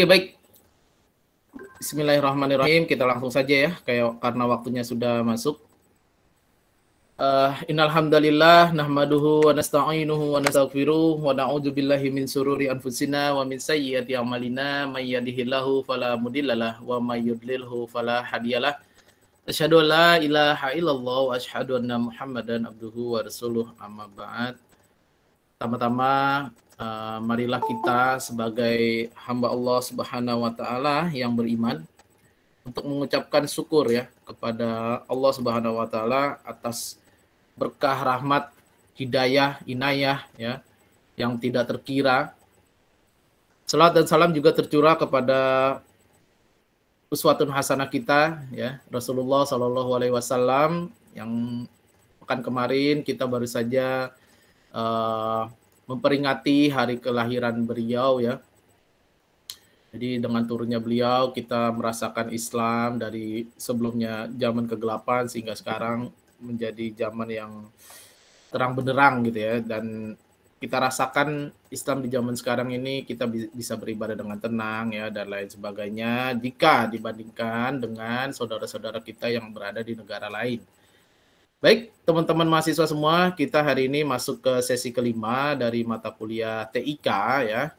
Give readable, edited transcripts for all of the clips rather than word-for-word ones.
Oke, baik. Bismillahirrahmanirrahim. Kita langsung saja ya, karena waktunya sudah masuk. Innal hamdalillah nahmaduhu wa nasta'inuhu wa nastaghfiruh wa na'udzu billahi min sururi anfusina wa min sayyiati a'malina may yahdihillahu fala mudhillalah wa may yudlilhu fala hadiyalah. Asyhadu an la ilaha illallah wa asyhadu anna Muhammadan abduhu wa rasuluh, amma ba'd. Pertama-tama marilah kita sebagai hamba Allah Subhanahu wa taala yang beriman untuk mengucapkan syukur ya kepada Allah Subhanahu wa taala atas berkah, rahmat, hidayah, inayah ya yang tidak terkira. Salat dan salam juga tercurah kepada uswatun hasanah kita ya, Rasulullah Shallallahu alaihi wasallam, yang pekan kemarin kita baru saja memperingati hari kelahiran beliau ya. Jadi dengan turunnya beliau kita merasakan Islam dari sebelumnya zaman kegelapan sehingga sekarang menjadi zaman yang terang benderang gitu ya, dan kita rasakan Islam di zaman sekarang ini kita bisa beribadah dengan tenang ya dan lain sebagainya jika dibandingkan dengan saudara-saudara kita yang berada di negara lain. Baik, teman-teman mahasiswa semua, kita hari ini masuk ke sesi kelima dari mata kuliah TIK ya.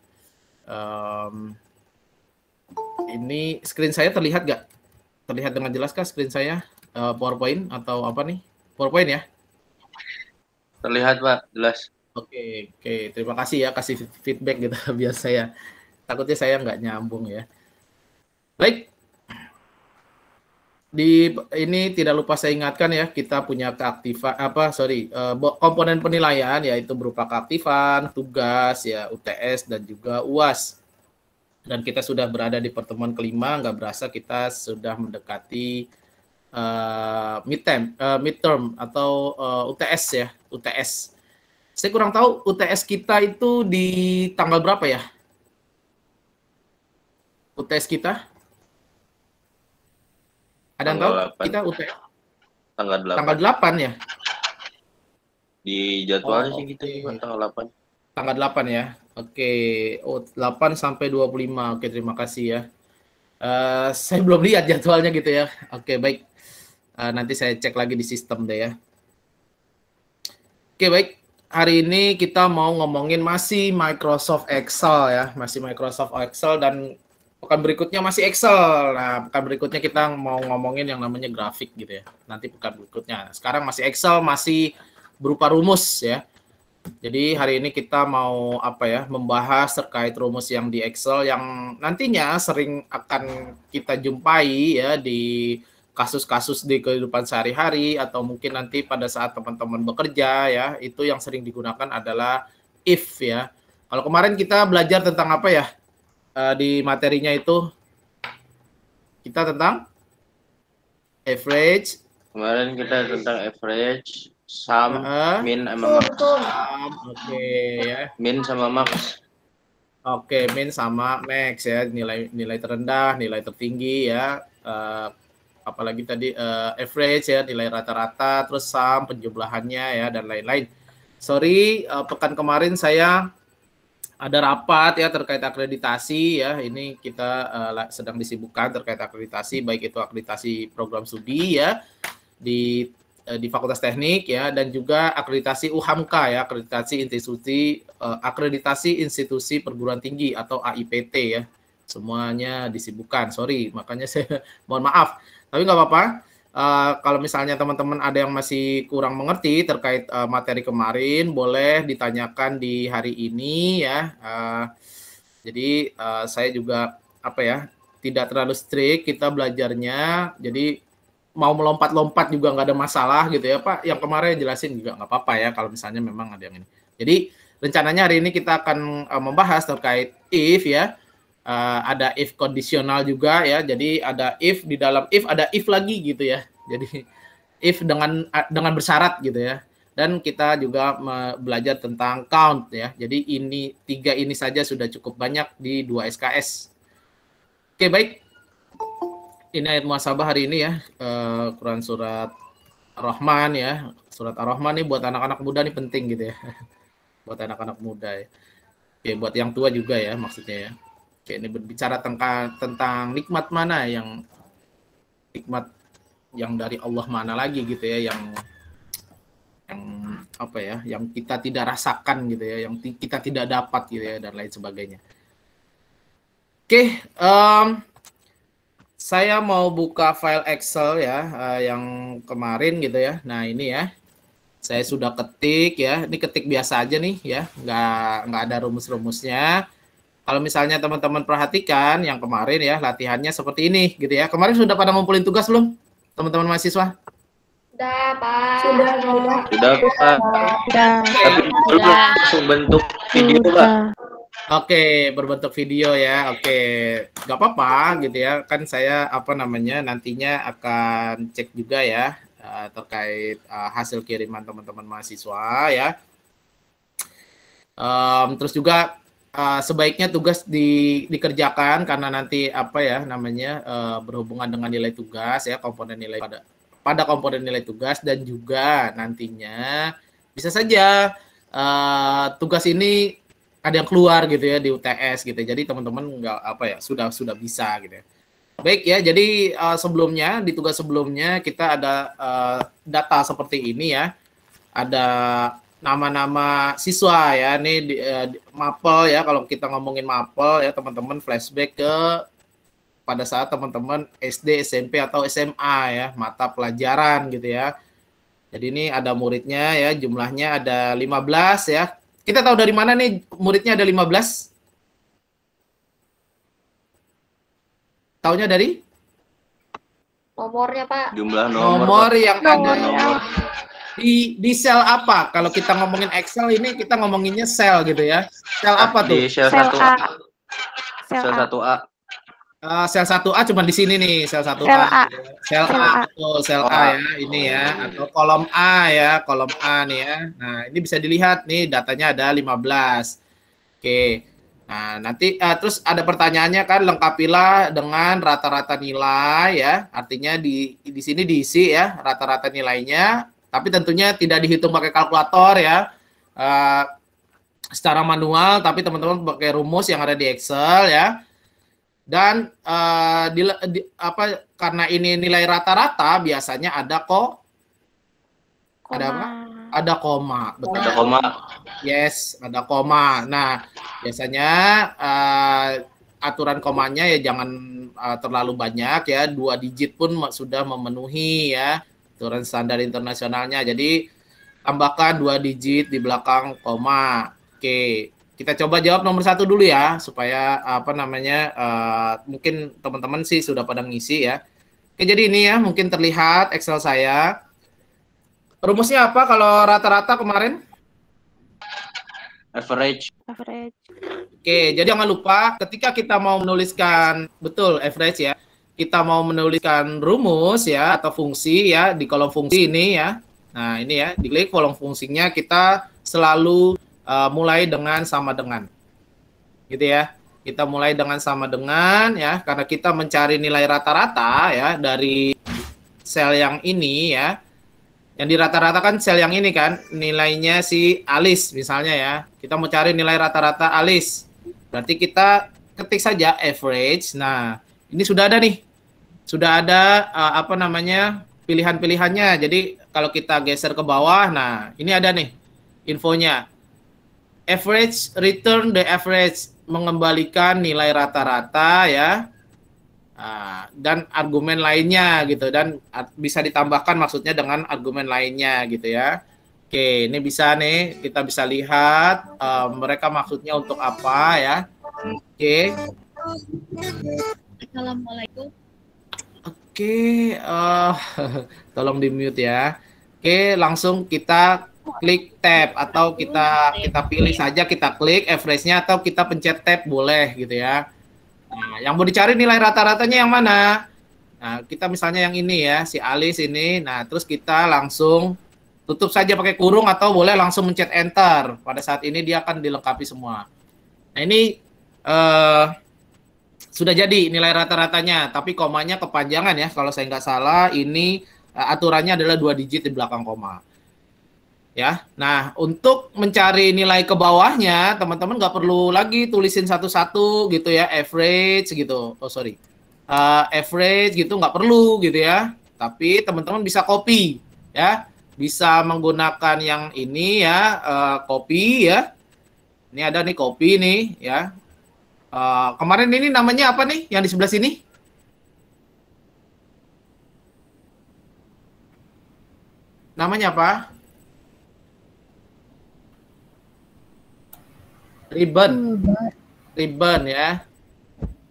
Ini screen saya terlihat nggak? Terlihat dengan jelas kah screen saya? PowerPoint atau apa nih? PowerPoint ya? Terlihat Pak, jelas. Oke, terima kasih ya, kasih feedback gitu biar saya, takutnya saya nggak nyambung ya. Baik, ini tidak lupa saya ingatkan ya, kita punya keaktifan komponen penilaian yaitu berupa keaktifan, tugas ya, UTS dan juga UAS. Dan kita sudah berada di pertemuan kelima, nggak berasa kita sudah mendekati midterm atau UTS ya, UTS. Saya kurang tahu UTS kita itu di tanggal berapa ya? UTS kita? Ada yang tahu? 8. Kita UTS Tanggal 8 ya? Di jadwalnya sih gitu ya, tanggal 8. Tanggal 8 ya? Oke, 8 sampai 25. Oke, terima kasih ya. Saya belum lihat jadwalnya gitu ya. Oke, baik. Nanti saya cek lagi di sistem deh ya. Oke, baik. Hari ini kita mau ngomongin masih Microsoft Excel ya. Masih Microsoft Excel dan pekan berikutnya masih Excel. Nah, pekan berikutnya kita mau ngomongin yang namanya grafik gitu ya. Nanti pekan berikutnya. Sekarang masih Excel, masih berupa rumus ya. Jadi hari ini kita mau membahas terkait rumus yang di Excel yang nantinya sering akan kita jumpai ya di kasus-kasus di kehidupan sehari-hari atau mungkin nanti pada saat teman-teman bekerja ya, itu yang sering digunakan adalah if ya. Kalau kemarin kita belajar tentang apa ya? Di materinya itu kita tentang average. Kemarin kita tentang average, sum, min sama max. Oke ya. Min sama max. Oke, min sama max ya, nilai terendah, nilai tertinggi ya. Apalagi tadi average ya, nilai rata-rata, terus sum, penjumlahannya ya dan lain-lain. Sorry, pekan kemarin saya ada rapat ya terkait akreditasi ya. Ini kita sedang disibukkan terkait akreditasi, baik itu akreditasi program studi ya di Fakultas Teknik ya, dan juga akreditasi UHAMKA ya, akreditasi institusi perguruan tinggi atau AIPT ya. Semuanya disibukkan. Sorry, makanya saya mohon maaf. Tapi nggak apa-apa. Kalau misalnya teman-teman ada yang masih kurang mengerti terkait materi kemarin, boleh ditanyakan di hari ini ya. Jadi saya juga tidak terlalu strict kita belajarnya. Jadi mau melompat-lompat juga nggak ada masalah gitu ya Pak. Yang kemarin jelasin juga nggak apa-apa ya kalau misalnya memang ada yang ini. Jadi rencananya hari ini kita akan membahas terkait if ya. Ada if kondisional juga ya, jadi ada if, di dalam if ada if lagi gitu ya, jadi if dengan bersyarat gitu ya, dan kita juga belajar tentang count ya, jadi ini 3 ini saja sudah cukup banyak di 2 SKS. Oke, baik, ini ayat muhasabah hari ini ya, Quran surat Ar-Rahman ya, surat Ar-Rahman nih buat anak-anak muda nih penting gitu ya, buat anak-anak muda ya, buat yang tua juga ya maksudnya ya. Oke, ini berbicara tentang nikmat mana yang nikmat yang dari Allah mana lagi gitu ya, yang apa ya, yang kita tidak rasakan gitu ya, yang kita tidak dapat gitu ya, dan lain sebagainya. Oke, saya mau buka file Excel ya, yang kemarin gitu ya. Nah ini ya, saya sudah ketik ya, ini ketik biasa aja nih ya, nggak ada rumus-rumusnya. Kalau misalnya teman-teman perhatikan yang kemarin ya, latihannya seperti ini gitu ya. Kemarin sudah pada ngumpulin tugas belum, teman-teman mahasiswa? Sudah, Pak. Sudah, Pak. Tapi belum langsung bentuk video, Pak. Oke, berbentuk video ya. Oke, nggak apa-apa gitu ya. Kan saya nantinya akan cek juga ya terkait hasil kiriman teman-teman mahasiswa ya. Terus juga sebaiknya tugas dikerjakan karena nanti berhubungan dengan nilai tugas ya, komponen nilai pada komponen nilai tugas, dan juga nantinya bisa saja tugas ini ada yang keluar gitu ya di UTS gitu. Jadi teman-teman sudah bisa gitu ya. Baik ya, jadi sebelumnya di tugas sebelumnya kita ada data seperti ini ya. Ada nama-nama siswa ya, ini di mapel ya. Kalau kita ngomongin mapel ya, teman-teman flashback ke pada saat teman-teman SD, SMP atau SMA ya, mata pelajaran gitu ya. Jadi ini ada muridnya ya, jumlahnya ada 15 ya. Kita tahu dari mana nih muridnya ada 15? Taunya dari? Nomornya, Pak. Jumlah nomor yang ada di sel apa? Kalau kita ngomongin Excel ini kita ngomonginnya sel gitu ya. Sel apa tuh? Di sel 1A. Sel 1A. Sel 1A cuma di sini nih, sel 1A. Sel A, betul, sel A ya, ini ya, atau kolom A ya, kolom A nih ya. Nah, ini bisa dilihat nih datanya ada 15. Oke. Nah, nanti terus ada pertanyaannya kan, lengkapilah dengan rata-rata nilai ya. Artinya di sini diisi ya rata-rata nilainya, tapi tentunya tidak dihitung pakai kalkulator ya. Secara manual, tapi teman-teman pakai rumus yang ada di Excel ya. Dan karena ini nilai rata-rata, biasanya ada ada apa? Ada koma, betul. Ada koma. Yes, ada koma. Nah, biasanya aturan komanya ya jangan terlalu banyak ya, 2 digit pun sudah memenuhi ya aturan standar internasionalnya. Jadi tambahkan 2 digit di belakang koma. Oke. Kita coba jawab nomor 1 dulu ya, supaya mungkin teman-teman sih sudah pada ngisi ya. Oke, jadi ini ya, mungkin terlihat Excel saya. Rumusnya apa kalau rata-rata kemarin? Average. Oke, jadi jangan lupa ketika kita mau menuliskan, betul, average ya, kita mau menuliskan rumus ya, atau fungsi ya, di kolom fungsi ini ya. Nah, ini ya, diklik kolom fungsinya, kita selalu mulai dengan sama dengan, gitu ya. Kita mulai dengan sama dengan ya, karena kita mencari nilai rata-rata ya dari sel yang ini ya. Yang di rata-rata kan sel yang ini kan, nilainya si Alis misalnya ya. Kita mau cari nilai rata-rata Alis. Berarti kita ketik saja average. Nah, ini sudah ada nih. Sudah ada pilihan-pilihannya. Jadi kalau kita geser ke bawah, nah ini ada nih infonya. Average, return the average, mengembalikan nilai rata-rata ya, dan argumen lainnya gitu, dan bisa ditambahkan maksudnya dengan argumen lainnya gitu ya. Oke, ini bisa nih, kita bisa lihat mereka maksudnya untuk apa ya. Oke. Assalamualaikum. Oke, tolong di mute ya. Oke, langsung kita klik tab, atau kita pilih saja, kita klik average-nya, atau kita pencet tab boleh gitu ya. Nah, yang mau dicari nilai rata-ratanya yang mana? Nah, kita misalnya yang ini ya, si Alis ini. Nah, terus kita langsung tutup saja pakai kurung, atau boleh langsung mencet enter. Pada saat ini dia akan dilengkapi semua. Nah, ini sudah jadi nilai rata-ratanya, tapi komanya kepanjangan ya. Kalau saya nggak salah, ini aturannya adalah 2 digit di belakang koma. Ya, nah untuk mencari nilai ke bawahnya, teman-teman nggak perlu lagi tulisin satu-satu gitu ya, average gitu. Oh sorry, average gitu nggak perlu gitu ya. Tapi teman-teman bisa copy ya, bisa menggunakan yang ini ya, copy ya. Ini ada nih copy nih ya. Kemarin ini namanya apa nih yang di sebelah sini? Namanya apa? Ribbon. Ribbon ya.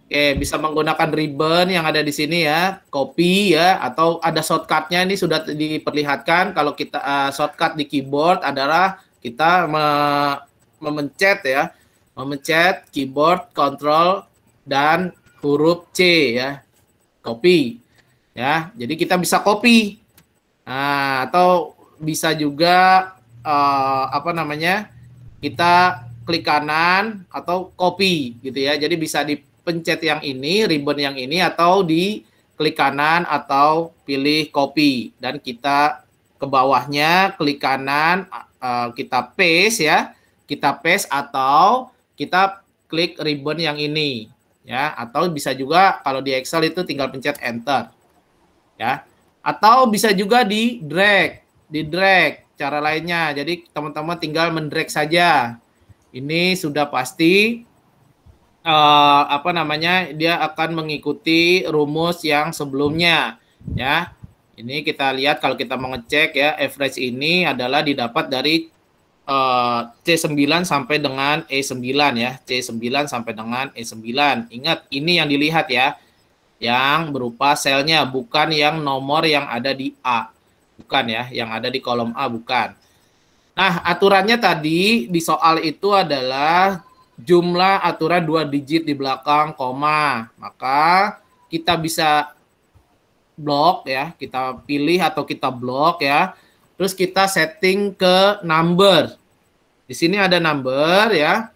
Oke, bisa menggunakan ribbon yang ada di sini ya, copy ya, atau ada shortcutnya ini sudah diperlihatkan. Kalau kita shortcut di keyboard adalah kita memencet ya, memencet keyboard, control dan huruf C ya, copy ya. Jadi kita bisa copy, atau bisa juga apa namanya, kita klik kanan atau copy gitu ya. Jadi bisa dipencet yang ini, ribbon yang ini, atau di klik kanan atau pilih copy dan kita ke bawahnya klik kanan, kita paste ya, kita paste atau kita klik ribbon yang ini ya, atau bisa juga kalau di Excel itu tinggal pencet enter ya, atau bisa juga di drag cara lainnya. Jadi teman-teman tinggal mendrag saja. Ini sudah pasti apa namanya, dia akan mengikuti rumus yang sebelumnya ya. Ini kita lihat kalau kita mengecek ya, average ini adalah didapat dari C9 sampai dengan E9 ya, C9 sampai dengan E9. Ingat, ini yang dilihat ya, yang berupa selnya, bukan yang nomor yang ada di A, bukan ya, yang ada di kolom A, bukan. Nah, aturannya tadi di soal itu adalah jumlah aturan 2 digit di belakang koma. Maka kita bisa blok ya, kita pilih atau kita blok ya. Terus kita setting ke number. Di sini ada number ya.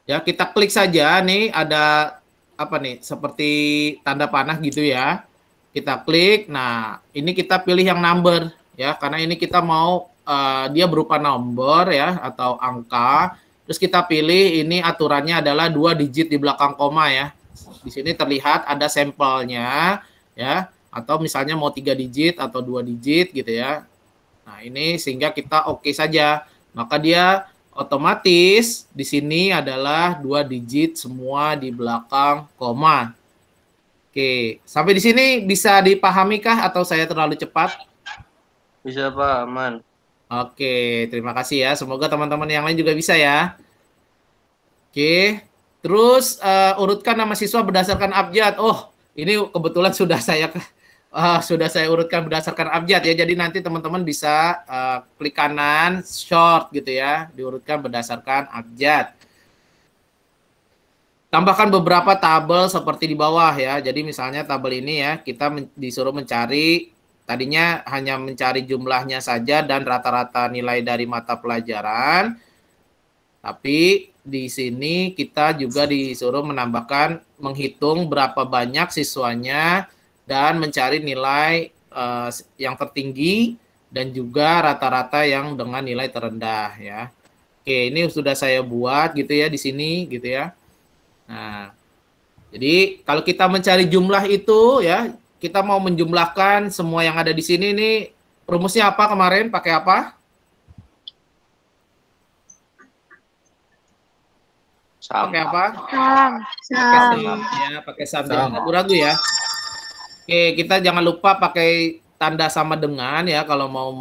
Ya, kita klik saja nih, ada apa nih, seperti tanda panah gitu ya. Kita klik. Nah, ini kita pilih yang number ya, karena ini kita mau dia berupa nomor ya atau angka. Terus kita pilih ini aturannya adalah 2 digit di belakang koma ya. Di sini terlihat ada sampelnya ya, atau misalnya mau 3 digit atau 2 digit gitu ya. Nah, ini sehingga kita oke saja. Maka dia otomatis di sini adalah 2 digit semua di belakang koma. Oke, sampai di sini bisa dipahami kah atau saya terlalu cepat? Bisa Pak, aman. Oke, terima kasih ya. Semoga teman-teman yang lain juga bisa ya. Oke, terus urutkan nama siswa berdasarkan abjad. Oh, ini kebetulan sudah saya urutkan berdasarkan abjad ya. Jadi nanti teman-teman bisa klik kanan, short gitu ya, diurutkan berdasarkan abjad. Tambahkan beberapa tabel seperti di bawah ya. Jadi misalnya tabel ini ya, kita disuruh mencari. Tadinya hanya mencari jumlahnya saja dan rata-rata nilai dari mata pelajaran. Tapi di sini kita juga disuruh menambahkan, menghitung berapa banyak siswanya dan mencari nilai yang tertinggi dan juga rata-rata yang dengan nilai terendah ya. Oke, ini sudah saya buat gitu ya di sini gitu ya. Nah, jadi kalau kita mencari jumlah itu ya, kita mau menjumlahkan semua yang ada di sini nih, rumusnya apa kemarin? Pakai apa? Pakai apa? Pakai sum ya, pakai sum. Jangan ragu-ragu ya. Oke, kita jangan lupa pakai tanda sama dengan ya kalau mau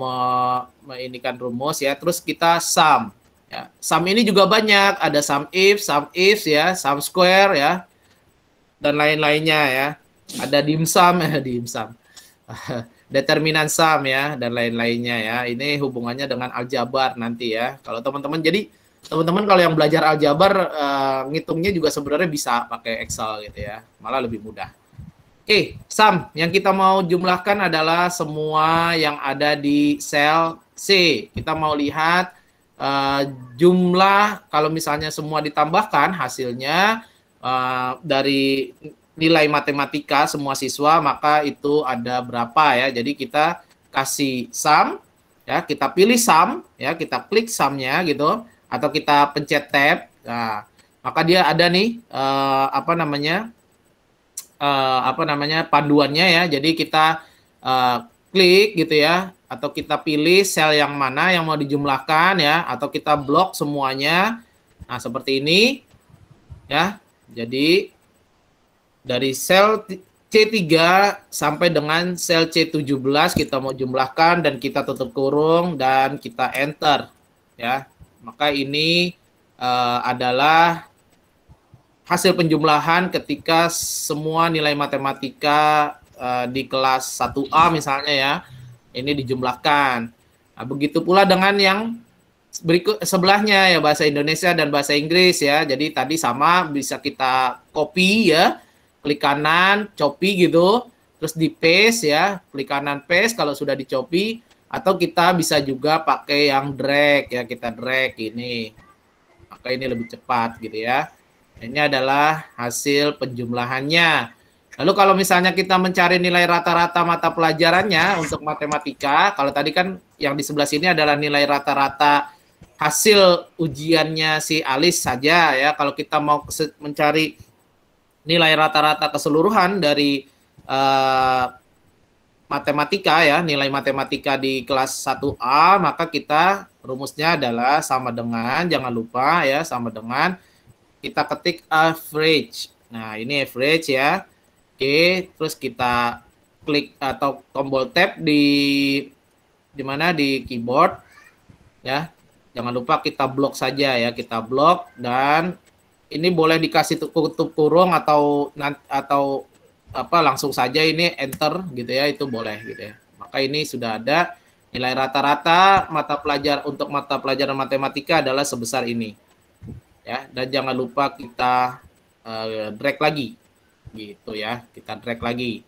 menginikan rumus ya. Terus kita sum. Ya, sum ini juga banyak, ada sum if ya, sum square ya, dan lain-lainnya ya. Ada dimsum ya, dimsum. Determinan sum ya, dan lain-lainnya ya. Ini hubungannya dengan aljabar nanti ya. Kalau teman-teman, jadi teman-teman kalau yang belajar aljabar, ngitungnya juga sebenarnya bisa pakai Excel gitu ya. Malah lebih mudah. Oke, sum yang kita mau jumlahkan adalah semua yang ada di sel C. Kita mau lihat jumlah, kalau misalnya semua ditambahkan hasilnya dari nilai matematika semua siswa, maka itu ada berapa ya. Jadi kita kasih sum ya, kita pilih sum, ya, kita klik sumnya gitu, atau kita pencet tab. Nah, maka dia ada nih apa namanya panduannya ya. Jadi kita klik gitu ya, atau kita pilih sel yang mana yang mau dijumlahkan ya, atau kita blok semuanya. Nah, seperti ini ya. Jadi dari sel C3 sampai dengan sel C17 kita mau jumlahkan dan kita tutup kurung dan kita enter ya. Maka ini adalah hasil penjumlahan ketika semua nilai matematika di kelas 1A misalnya ya, ini dijumlahkan. Nah, begitu pula dengan yang berikut sebelahnya ya, bahasa Indonesia dan bahasa Inggris ya. Jadi tadi sama, bisa kita copy ya, klik kanan, copy gitu, terus di paste ya, klik kanan paste kalau sudah di copy, atau kita bisa juga pakai yang drag ya, kita drag ini, maka ini lebih cepat gitu ya. Ini adalah hasil penjumlahannya. Lalu kalau misalnya kita mencari nilai rata-rata mata pelajarannya untuk matematika, kalau tadi kan yang di sebelah sini adalah nilai rata-rata hasil ujiannya si Alis saja ya. Kalau kita mau mencari nilai rata-rata keseluruhan dari matematika ya, nilai matematika di kelas 1A, maka kita rumusnya adalah sama dengan, jangan lupa ya, sama dengan kita ketik average. Nah, ini average ya. Oke, terus kita klik atau tombol tab di mana di keyboard ya. Jangan lupa kita blok saja ya, kita blok, dan ini boleh dikasih tutup kurung atau apa langsung saja ini enter gitu ya, itu boleh gitu ya. Maka ini sudah ada nilai rata-rata untuk mata pelajaran matematika adalah sebesar ini. Ya, dan jangan lupa kita drag lagi. Gitu ya, kita drag lagi.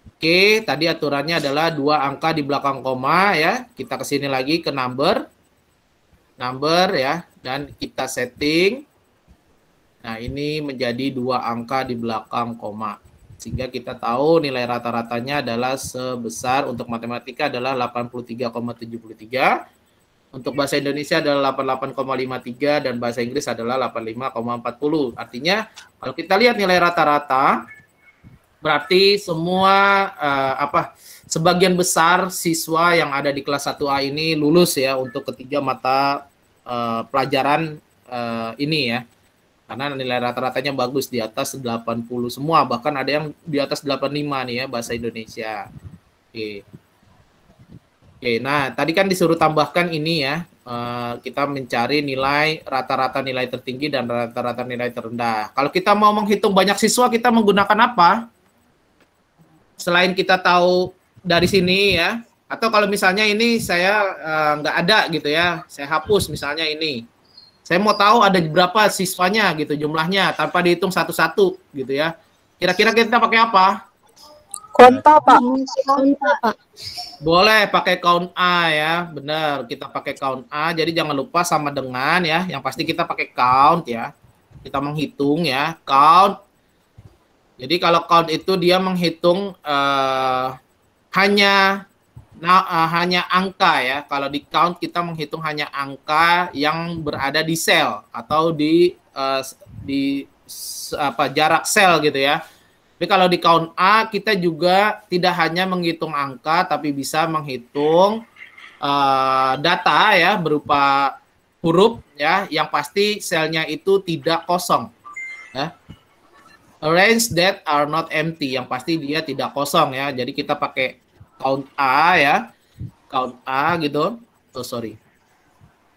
Oke, tadi aturannya adalah 2 angka di belakang koma ya. Kita ke sini lagi ke number ya, dan kita setting. Nah, ini menjadi 2 angka di belakang koma. Sehingga kita tahu nilai rata-ratanya adalah sebesar, untuk matematika adalah 83,73. Untuk bahasa Indonesia adalah 88,53 dan bahasa Inggris adalah 85,40. Artinya kalau kita lihat nilai rata-rata, berarti semua sebagian besar siswa yang ada di kelas 1A ini lulus ya untuk ketiga mata pelajaran ini ya. Karena nilai rata-ratanya bagus, di atas 80 semua, bahkan ada yang di atas 85 nih ya bahasa Indonesia. Oke. Oke, nah tadi kan disuruh tambahkan ini ya, kita mencari nilai rata-rata nilai tertinggi dan rata-rata nilai terendah. Kalau kita mau menghitung banyak siswa, kita menggunakan apa? Selain kita tahu dari sini ya, atau kalau misalnya ini saya nggak ada gitu ya, saya hapus misalnya ini. Saya mau tahu ada berapa siswanya gitu jumlahnya tanpa dihitung satu-satu gitu ya. Kira-kira kita pakai apa? Konta, Pak. Konta, Pak. Boleh pakai count A ya, benar. Kita pakai count A, jadi jangan lupa sama dengan ya. Yang pasti kita pakai count ya. Kita menghitung ya, count. Jadi kalau count itu dia menghitung hanya angka ya. Kalau di count kita menghitung hanya angka yang berada di sel atau di jarak sel gitu ya. Tapi kalau di count A kita juga tidak hanya menghitung angka, tapi bisa menghitung data ya berupa huruf ya, yang pasti selnya itu tidak kosong ya. Arrange that are not empty, yang pasti dia tidak kosong ya. Jadi kita pakai count A ya, count A gitu. Oh sorry.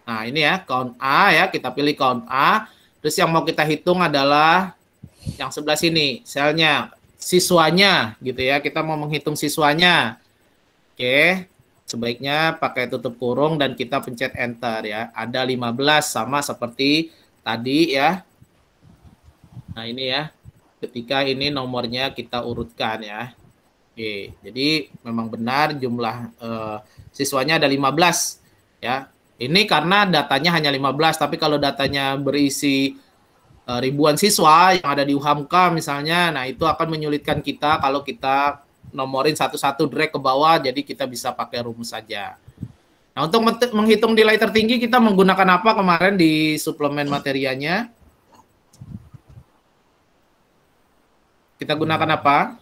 Nah ini ya count A ya, kita pilih count A. Terus yang mau kita hitung adalah yang sebelah sini, selnya, siswanya gitu ya. Kita mau menghitung siswanya. Oke, sebaiknya pakai tutup kurung dan kita pencet enter ya. Ada 15 sama seperti tadi ya. Nah ini ya, ketika ini nomornya kita urutkan ya. Oke, jadi memang benar jumlah siswanya ada 15 ya. Ini karena datanya hanya 15, tapi kalau datanya berisi ribuan siswa yang ada di UHAMKA misalnya, nah itu akan menyulitkan kita kalau kita nomorin satu-satu drag ke bawah, jadi kita bisa pakai rumus saja. Nah, untuk menghitung nilai tertinggi kita menggunakan apa kemarin di suplemen materianya? Kita gunakan apa?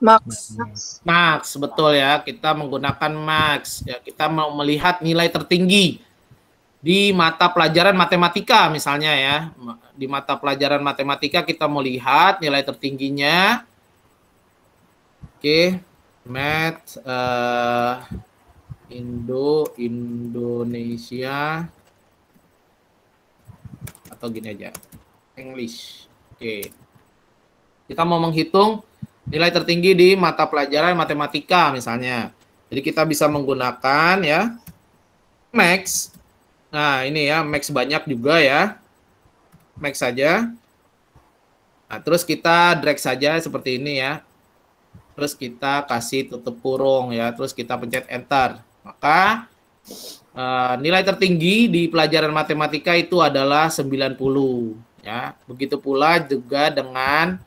Max. Max, betul ya. Kita menggunakan Max. Ya, kita mau melihat nilai tertinggi di mata pelajaran matematika misalnya ya. Di mata pelajaran matematika kita mau lihat nilai tertingginya. Oke, Math Indonesia atau gini aja, English. Oke. Kita mau menghitung nilai tertinggi di mata pelajaran matematika misalnya. Jadi kita bisa menggunakan ya Max. Nah, ini ya Max banyak juga ya. Max saja. Nah, terus kita drag saja seperti ini ya. Terus kita kasih tutup kurung ya. Terus kita pencet enter. Maka nilai tertinggi di pelajaran matematika itu adalah 90 ya. Begitu pula juga dengan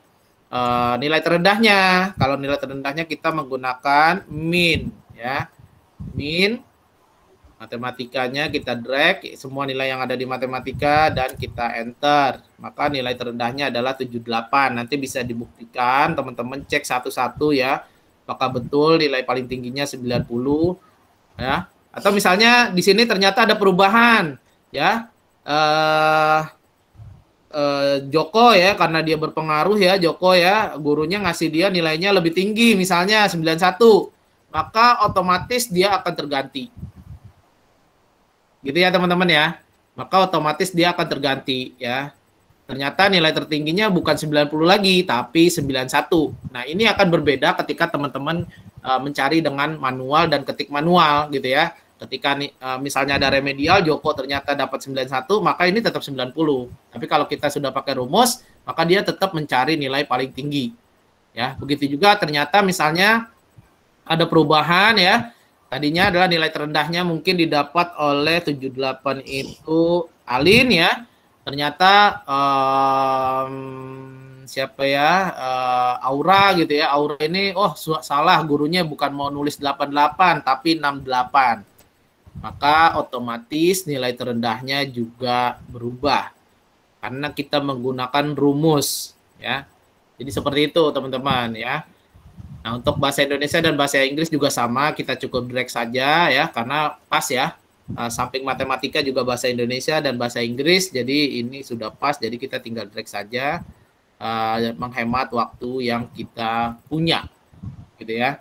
nilai terendahnya. Kalau nilai terendahnya kita menggunakan min ya. Min matematikanya kita drag semua nilai yang ada di matematika dan kita enter. Maka nilai terendahnya adalah 78. Nanti bisa dibuktikan, teman-teman cek satu-satu ya. Apakah betul nilai paling tingginya 90 ya. Atau misalnya di sini ternyata ada perubahan ya. Joko ya, karena dia berpengaruh ya, Joko ya, gurunya ngasih dia nilainya lebih tinggi misalnya 91. Maka otomatis dia akan terganti. Gitu ya teman-teman ya. Maka otomatis dia akan terganti ya. Ternyata nilai tertingginya bukan 90 lagi tapi 91. Nah, ini akan berbeda ketika teman-teman mencari dengan manual dan ketik manual gitu ya. Ketika misalnya ada remedial, Joko ternyata dapat 91, maka ini tetap 90. Tapi kalau kita sudah pakai rumus, maka dia tetap mencari nilai paling tinggi. Ya, begitu juga ternyata misalnya ada perubahan ya. Tadinya adalah nilai terendahnya mungkin didapat oleh 78 itu Alin ya. Ternyata siapa ya? Aura gitu ya. Aura ini salah, gurunya bukan mau nulis 88 tapi 68. Maka otomatis nilai terendahnya juga berubah karena kita menggunakan rumus ya. Jadi seperti itu teman-teman ya. Nah, untuk bahasa Indonesia dan bahasa Inggris juga sama, kita cukup drag saja ya karena pas ya. Samping matematika juga bahasa Indonesia dan bahasa Inggris, jadi ini sudah pas, jadi kita tinggal drag saja, menghemat waktu yang kita punya gitu ya.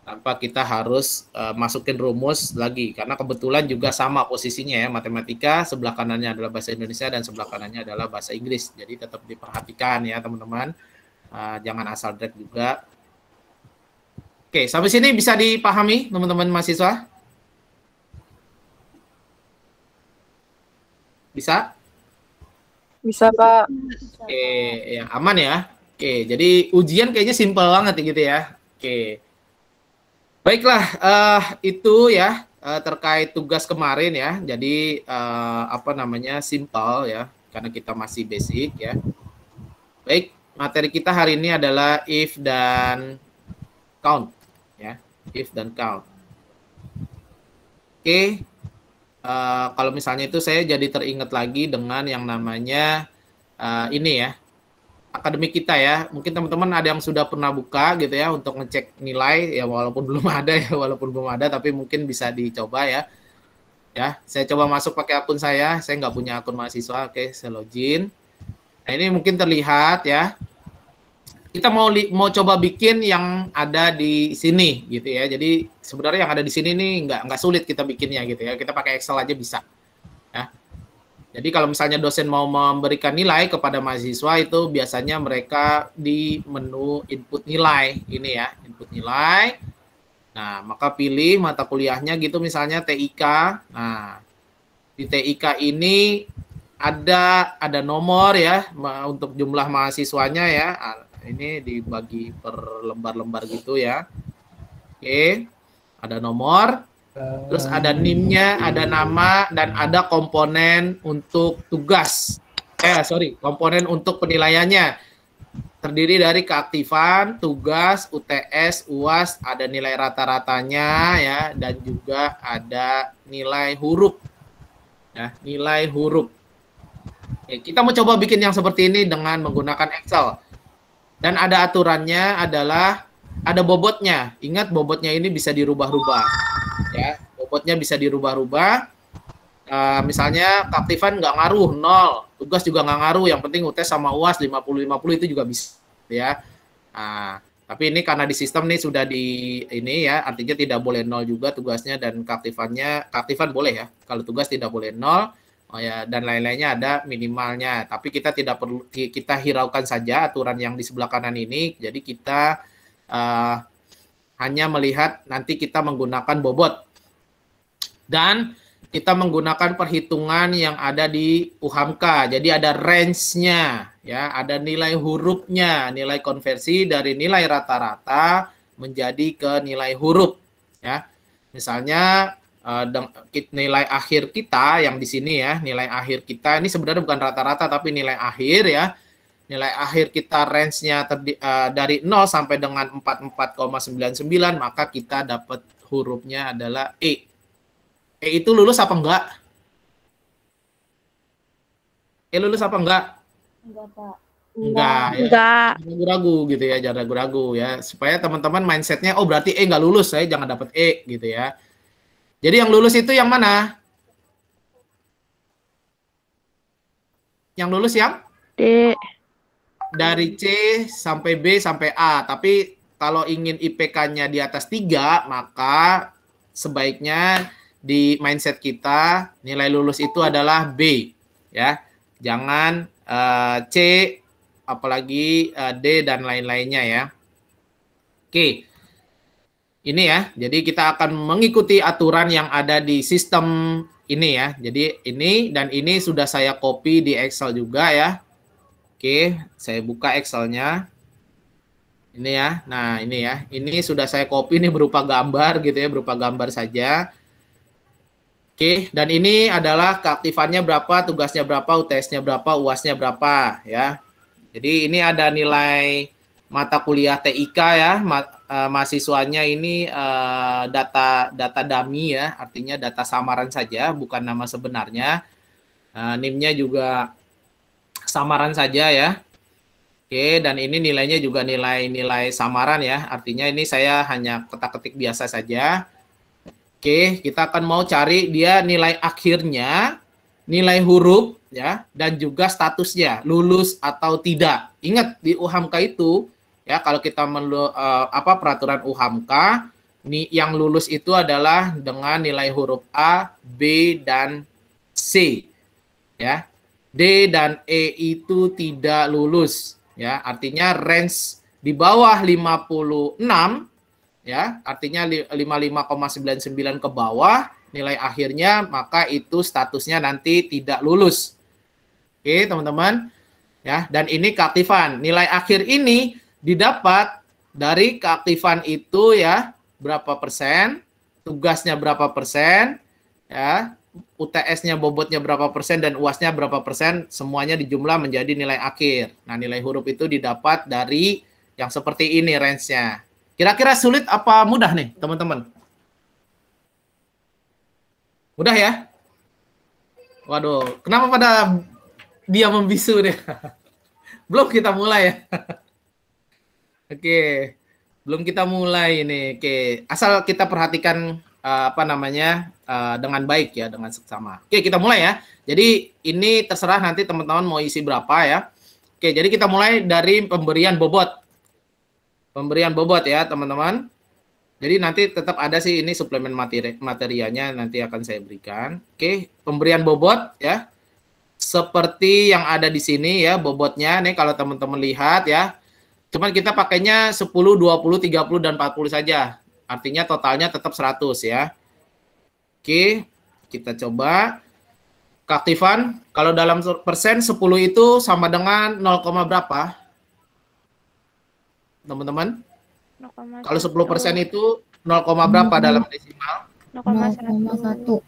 Tanpa kita harus masukin rumus lagi karena kebetulan juga sama posisinya ya, matematika sebelah kanannya adalah bahasa Indonesia dan sebelah kanannya adalah bahasa Inggris, jadi tetap diperhatikan ya teman-teman, jangan asal drag juga. Oke, sampai sini bisa dipahami teman-teman mahasiswa? Bisa? Bisa, Pak. Oke, ya aman ya. Oke, jadi ujian kayaknya simpel banget gitu ya. Oke. Baiklah, itu ya terkait tugas kemarin ya. Jadi simpel ya, karena kita masih basic ya. Baik, materi kita hari ini adalah if dan count ya, if dan count. Oke, kalau misalnya itu saya jadi teringat lagi dengan yang namanya ini ya, akademik kita ya. Mungkin teman-teman ada yang sudah pernah buka gitu ya untuk ngecek nilai ya, walaupun belum ada tapi mungkin bisa dicoba ya. Ya, saya coba masuk pakai akun saya nggak punya akun mahasiswa. Oke, saya login. Nah, ini mungkin terlihat ya. Kita mau coba bikin yang ada di sini gitu ya. Jadi sebenarnya yang ada di sini nih nggak sulit kita bikinnya gitu ya. Kita pakai Excel aja bisa. Ya. Jadi kalau misalnya dosen mau memberikan nilai kepada mahasiswa itu biasanya mereka di menu input nilai ini ya, input nilai. Nah, maka pilih mata kuliahnya gitu misalnya TIK. Nah, di TIK ini ada nomor ya untuk jumlah mahasiswanya ya. Ini dibagi per lembar-lembar gitu ya. Oke, ada nomor, terus ada NIM-nya, ada nama, dan ada komponen untuk tugas. Komponen untuk penilaiannya. terdiri dari keaktifan, tugas, UTS, UAS, ada nilai rata-ratanya ya, dan juga ada nilai huruf. Ya, nilai huruf. Oke, kita mau coba bikin yang seperti ini dengan menggunakan Excel. Dan ada aturannya adalah ada bobotnya. Ingat bobotnya ini bisa dirubah-rubah. Ya, bobotnya bisa dirubah-rubah. Misalnya keaktifan nggak ngaruh 0, tugas juga nggak ngaruh, yang penting UTS sama UAS 50-50 itu juga bisa ya. Tapi ini karena di sistem nih sudah di ini ya, artinya tidak boleh 0 juga tugasnya, dan keaktifan boleh ya, kalau tugas tidak boleh 0 ya, dan lain-lainnya ada minimalnya. Tapi kita tidak perlu, kita hiraukan saja aturan yang di sebelah kanan ini. Jadi kita hanya melihat nanti kita menggunakan bobot, dan kita menggunakan perhitungan yang ada di UHAMKA. Jadi ada range-nya, ya, ada nilai hurufnya, nilai konversi dari nilai rata-rata menjadi ke nilai huruf, ya. Misalnya nilai akhir kita yang di sini ya, nilai akhir kita ini sebenarnya bukan rata-rata tapi nilai akhir ya. Nilai akhir kita range-nya dari 0 sampai dengan 44,99, maka kita dapat hurufnya adalah E. Itu lulus apa enggak? Lulus apa enggak? Enggak, Pak. Enggak. Ya. Enggak. Jangan ragu-ragu gitu ya, jangan ragu-ragu ya. Supaya teman-teman mindsetnya, oh berarti enggak lulus, saya jangan dapat E gitu ya. Jadi yang lulus itu yang mana? Yang lulus yang? D. Dari C sampai B sampai A. Tapi kalau ingin IPK-nya di atas 3, maka sebaiknya di mindset kita nilai lulus itu adalah B ya, jangan C apalagi D dan lain-lainnya ya. Oke, ini ya, jadi kita akan mengikuti aturan yang ada di sistem ini ya. Jadi ini dan ini sudah saya copy di Excel juga ya. Oke, saya buka Excelnya ini ya. Nah ini ya, ini sudah saya copy, ini berupa gambar gitu ya, berupa gambar saja. Oke, dan ini adalah keaktifannya berapa, tugasnya berapa, UTS-nya berapa, UAS-nya berapa ya. Jadi ini ada nilai mata kuliah TIK ya, mahasiswanya ini data dummy ya, artinya data samaran saja, bukan nama sebenarnya. NIM-nya juga samaran saja ya. Oke, dan ini nilainya juga nilai samaran ya, artinya ini saya hanya ketik-ketik biasa saja. Oke, kita akan mau cari dia nilai akhirnya, nilai huruf ya, dan juga statusnya lulus atau tidak. Ingat di UHAMKA itu ya, kalau kita peraturan UHAMKA, yang lulus itu adalah dengan nilai huruf A, B dan C. Ya. D dan E itu tidak lulus ya, artinya range di bawah 56 ya, artinya 55,99 ke bawah nilai akhirnya, maka itu statusnya nanti tidak lulus. Oke, teman-teman. Ya, dan ini keaktifan. Nilai akhir ini didapat dari keaktifan itu ya, berapa persen, tugasnya berapa persen, ya, UTS-nya bobotnya berapa persen dan UAS-nya berapa persen, semuanya dijumlah menjadi nilai akhir. Nah, nilai huruf itu didapat dari yang seperti ini range-nya. Kira-kira sulit apa mudah nih, teman-teman? Mudah ya? Waduh, kenapa pada dia membisu nih? Belum kita mulai ya? Oke, belum kita mulai ini. Oke, asal kita perhatikan dengan baik ya, dengan seksama. Oke, kita mulai ya. Jadi ini terserah nanti teman-teman mau isi berapa ya. Oke, jadi kita mulai dari pemberian bobot. Pemberian bobot ya teman-teman. Jadi nanti tetap ada sih ini suplemen materialnya nanti akan saya berikan. Oke, pemberian bobot ya. Seperti yang ada di sini ya bobotnya. Nih kalau teman-teman lihat ya. Cuman kita pakainya 10, 20, 30 dan 40 saja. Artinya totalnya tetap 100 ya. Oke, kita coba. Keaktifan kalau dalam persen 10 itu sama dengan 0, berapa? Teman-teman, kalau 10% itu 0, berapa dalam desimal? 0,1.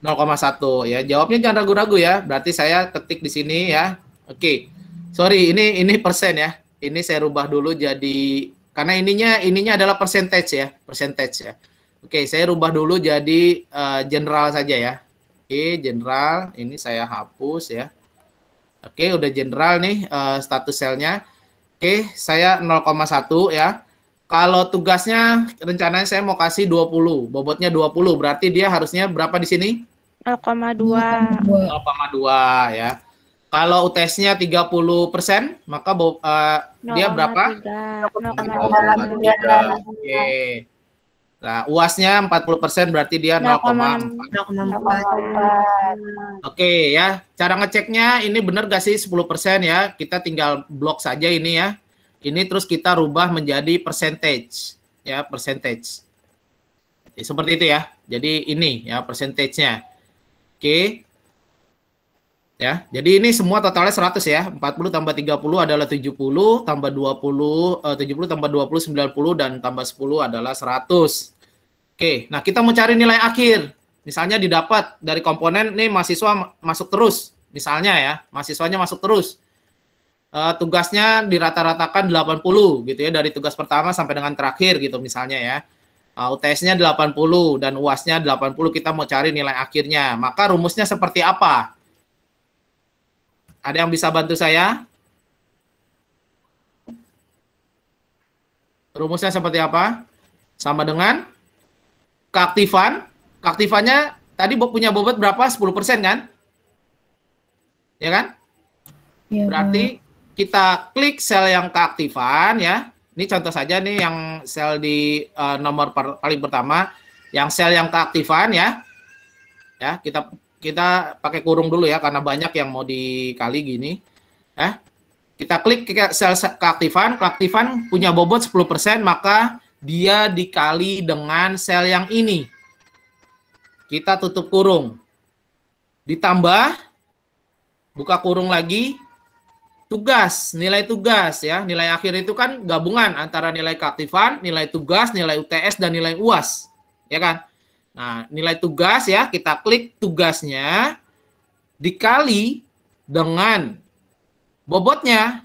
0,1 ya. Jawabnya jangan ragu-ragu ya. Berarti saya ketik di sini ya. Oke. Sorry, ini persen ya. Ini saya rubah dulu jadi, karena ininya adalah percentage ya, percentage ya. Oke, saya rubah dulu jadi general saja ya. Oke, general, ini saya hapus ya. Oke, udah general nih status selnya. Oke, saya 0,1 ya. Kalau tugasnya rencananya saya mau kasih 20, bobotnya 20, berarti dia harusnya berapa di sini? 0,2. 0,2 ya. Kalau UTS-nya 30%, maka dia berapa? 0,3. Oke. Nah, UAS-nya 40% berarti dia 0,4. 0,4. Oke ya, cara ngeceknya ini benar gak sih 10% ya? Kita tinggal blok saja ini ya. Ini terus kita rubah menjadi percentage ya, percentage. Seperti itu ya. Jadi ini ya percentage-nya. Oke. Ya, jadi ini semua totalnya 100 ya. 40 tambah 30 adalah 70, tambah 20, 70 tambah 20, 90, dan tambah 10 adalah 100. Oke, nah kita mau cari nilai akhir. Misalnya didapat dari komponen, nih mahasiswa masuk terus. Misalnya ya, mahasiswanya masuk terus. Tugasnya dirata-ratakan 80 gitu ya, dari tugas pertama sampai dengan terakhir gitu misalnya ya. UTS-nya 80 dan UAS-nya 80, kita mau cari nilai akhirnya. Maka rumusnya seperti apa? Ada yang bisa bantu saya? Rumusnya seperti apa? Sama dengan keaktifan. Keaktifannya tadi punya bobot berapa? 10% kan? Ya kan? Ya, Berarti kita klik sel yang keaktifan ya. Ini contoh saja nih yang sel di nomor paling pertama. Yang sel yang keaktifan ya. Ya, kita pakai kurung dulu ya, karena banyak yang mau dikali gini. Kita klik ke sel keaktifan, keaktifan punya bobot 10%, maka dia dikali dengan sel yang ini. Kita tutup kurung. Ditambah, buka kurung lagi, tugas, nilai tugas ya. Nilai akhir itu kan gabungan antara nilai keaktifan, nilai tugas, nilai UTS, dan nilai UAS. Ya kan? Nah, nilai tugas ya, kita klik tugasnya dikali dengan bobotnya.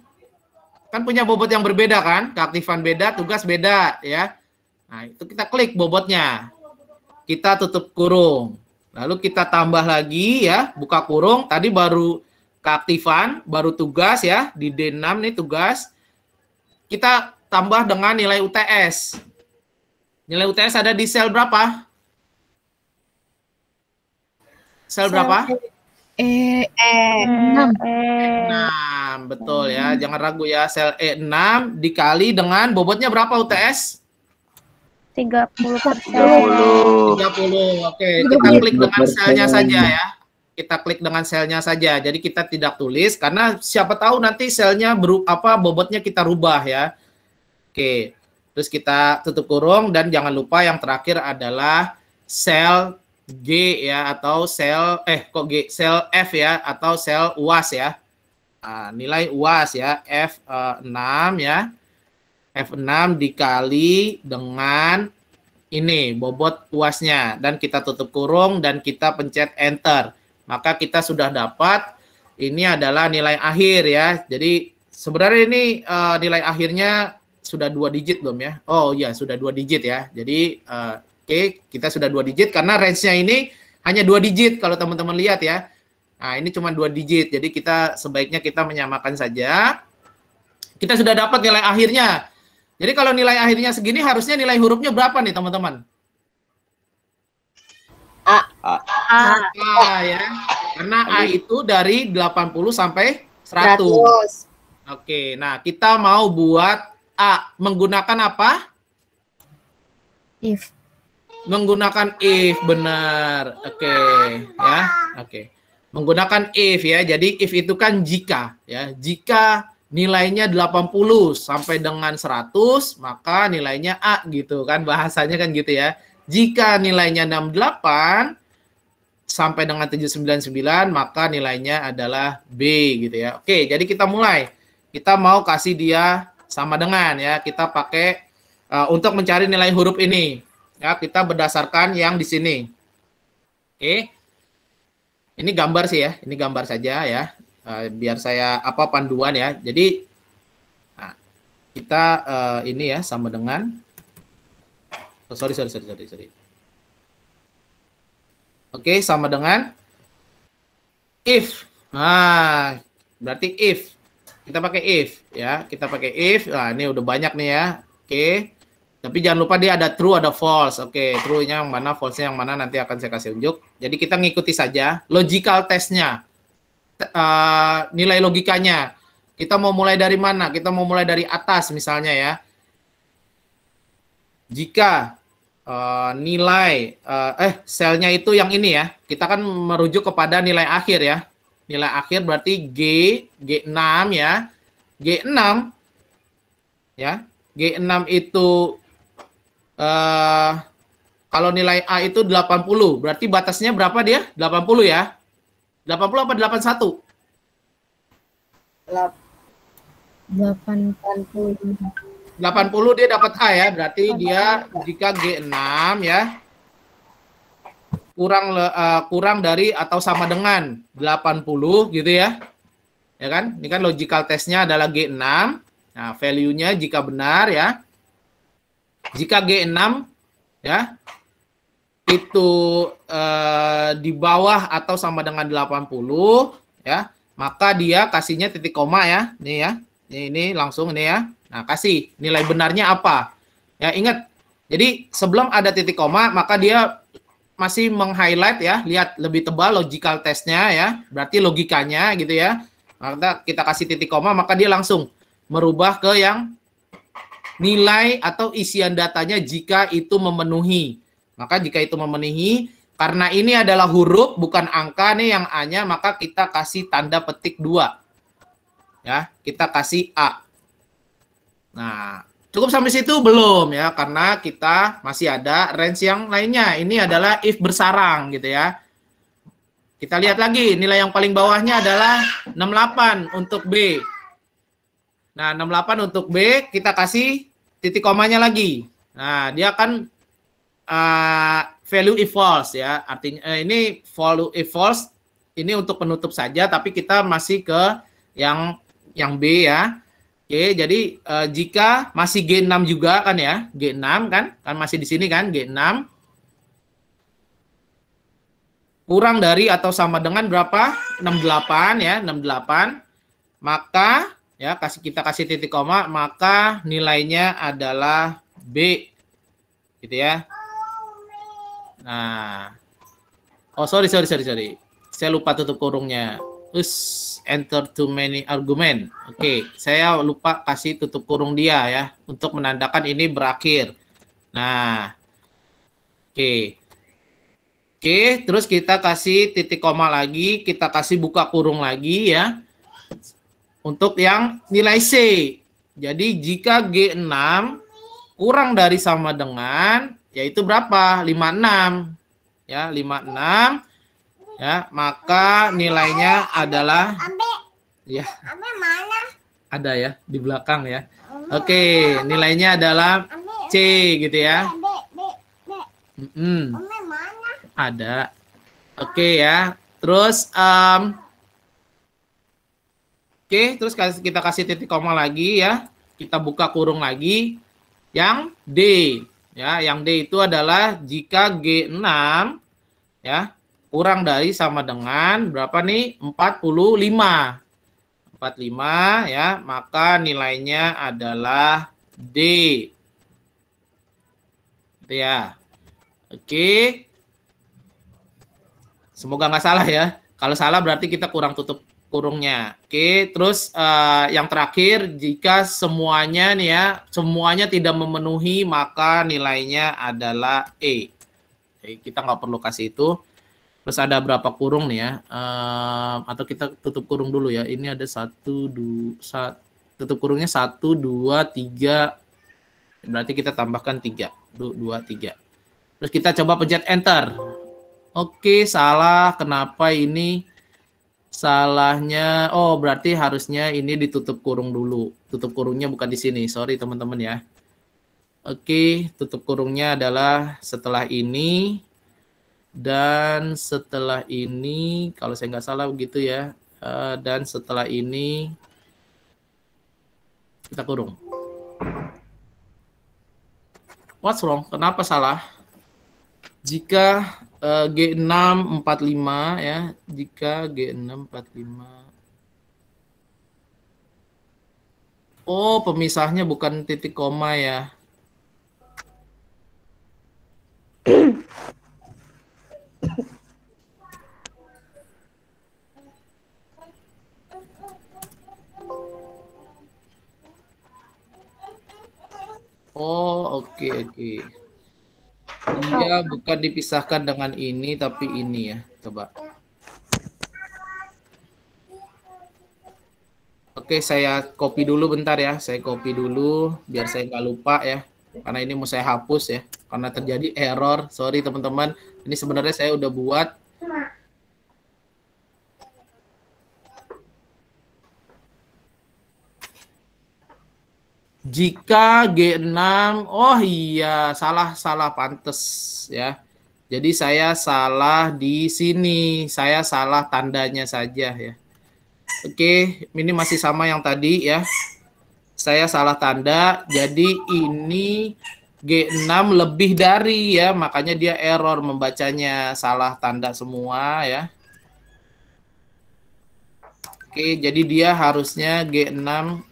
Kan punya bobot yang berbeda kan? Keaktifan beda, tugas beda ya. Nah, itu kita klik bobotnya. Kita tutup kurung. Lalu kita tambah lagi ya, buka kurung. Tadi baru keaktifan, baru tugas ya, di D6 nih tugas. Kita tambah dengan nilai UTS. Nilai UTS ada di sel berapa? Sel berapa? 6. 6, betul ya. Jangan ragu ya. Sel E6 dikali dengan bobotnya berapa UTS? 30%. 30. Oke, kita klik dengan selnya saja ya. Kita klik dengan selnya saja. Jadi kita tidak tulis karena siapa tahu nanti selnya bobotnya kita rubah ya. Oke. Terus kita tutup kurung dan jangan lupa yang terakhir adalah sel G ya, atau sel sel F ya, atau sel UAS ya. Nah, nilai UAS ya, F6 ya. F6 dikali dengan ini bobot UAS-nya, dan kita tutup kurung dan kita pencet enter. Maka kita sudah dapat, ini adalah nilai akhir ya. Jadi sebenarnya ini nilai akhirnya sudah 2 digit belum ya? Oh iya, sudah 2 digit ya. Jadi Oke, kita sudah 2 digit karena range-nya ini hanya 2 digit kalau teman-teman lihat ya. Nah, ini cuma 2 digit. Jadi kita sebaiknya kita menyamakan saja. Kita sudah dapat nilai akhirnya. Jadi kalau nilai akhirnya segini, harusnya nilai hurufnya berapa nih teman-teman? A ya. Karena A itu dari 80 sampai 100. Oke, nah kita mau buat A menggunakan apa? If. Menggunakan if, benar. Oke, ya. Oke. Menggunakan if ya. Jadi if itu kan jika ya. Jika nilainya 80 sampai dengan 100, maka nilainya A gitu kan, bahasanya kan gitu ya. Jika nilainya 68 sampai dengan 799, maka nilainya adalah B gitu ya. Oke, jadi kita mulai. Kita mau kasih dia sama dengan ya. Kita pakai untuk mencari nilai huruf ini. Ya, kita berdasarkan yang di sini. Oke. Ini gambar sih ya. Ini gambar saja ya. Biar saya panduan ya. Jadi kita ini ya sama dengan sorry. Oke, sama dengan if. Nah, berarti if. Kita pakai if ya. Kita pakai if. Nah, ini udah banyak nih ya. Oke. Tapi jangan lupa dia ada true, ada false. Oke, true-nya yang mana, false-nya yang mana nanti akan saya kasih unjuk. Jadi kita ngikuti saja logical test-nya. Nilai logikanya. Kita mau mulai dari mana? Kita mau mulai dari atas misalnya ya. Jika nilai selnya itu yang ini ya. Kita kan merujuk kepada nilai akhir ya. Nilai akhir berarti G6 ya. G6 ya. G6 itu kalau nilai A itu 80, berarti batasnya berapa dia? 80 ya. 80 apa 81? 80 dia dapat A ya, berarti dia jika G6 ya kurang dari atau sama dengan 80 gitu ya. Ya kan? Ini kan logical testnya adalah G6. Nah, value-nya jika benar ya. Jika G6 ya itu di bawah atau sama dengan 80 ya, maka dia kasihnya titik koma ya. Nih ya. Ini langsung ini ya. Nah, kasih nilai benarnya apa? Ya, ingat. Jadi sebelum ada titik koma, maka dia masih meng-highlight ya. Lihat lebih tebal logical testnya ya. Berarti logikanya gitu ya. Maka kita kasih titik koma, maka dia langsung merubah ke yang nilai atau isian datanya jika itu memenuhi. Maka jika itu memenuhi, karena ini adalah huruf bukan angka nih yang A-nya, maka kita kasih tanda petik 2. Ya, kita kasih A. Nah, cukup sampai situ belum ya, karena kita masih ada range yang lainnya. Ini adalah if bersarang gitu ya. Kita lihat lagi, nilai yang paling bawahnya adalah 68 untuk B. Nah, 68 untuk B, kita kasih titik komanya lagi. Nah, dia akan value if false ya. Artinya ini value if false, ini untuk penutup saja, tapi kita masih ke yang B ya. Oke, jadi jika masih G6 juga kan ya, G6 kan masih di sini kan, G6 kurang dari atau sama dengan berapa? 68 ya, 68. Maka ya kita kasih titik koma, maka nilainya adalah B. Gitu ya. Nah. Oh, sorry. Saya lupa tutup kurungnya. Enter too many argument. Oke, saya lupa kasih tutup kurung dia ya untuk menandakan ini berakhir. Nah. Oke, terus kita kasih titik koma lagi, kita kasih buka kurung lagi ya. Untuk yang nilai C. Jadi jika G6 kurang dari sama dengan, yaitu berapa? 56. Ya, 56. Ya, maka nilainya adalah ya. Ada ya di belakang ya. Oke, nilainya adalah C gitu ya. Ada. Oke ya. Terus terus kita kasih titik koma lagi ya. Kita buka kurung lagi. Yang D. Ya, yang D itu adalah jika G6 ya kurang dari sama dengan berapa nih? 45. 45 ya, maka nilainya adalah D. Gitu ya. Oke. Semoga nggak salah ya. Kalau salah berarti kita kurang tutup kurungnya. Oke, terus yang terakhir, jika semuanya nih ya, semuanya tidak memenuhi, maka nilainya adalah E. Oke, kita nggak perlu kasih itu. Terus ada berapa kurung nih ya? Atau kita tutup kurung dulu ya. Ini ada 1, 2, tutup kurungnya 1, 2, 3. Berarti kita tambahkan 3. 2, 3. Terus kita coba pencet enter. Oke, salah. Kenapa ini? Salahnya, oh berarti harusnya ini ditutup kurung dulu. Tutup kurungnya bukan di sini. Sorry teman-teman ya. Oke, tutup kurungnya adalah setelah ini. Dan setelah ini, kalau saya nggak salah begitu ya. Dan setelah ini kita kurung. What's wrong? Kenapa salah? Jika G645 ya, jika G645. Oh, pemisahnya bukan titik koma ya. Oh, oke, oke. Dia bukan dipisahkan dengan ini, tapi ini ya. Coba. Oke, saya copy dulu bentar ya. Saya copy dulu, biar saya nggak lupa ya. Karena ini mau saya hapus ya. Karena terjadi error. Sorry teman-teman. Ini sebenarnya saya udah buat. Jika G6, oh iya, salah pantes ya. Jadi saya salah di sini, saya salah tandanya saja ya. Oke, ini masih sama yang tadi ya. Saya salah tanda, jadi ini G6 lebih dari ya, makanya dia error membacanya, salah tanda semua ya. Oke, jadi dia harusnya G6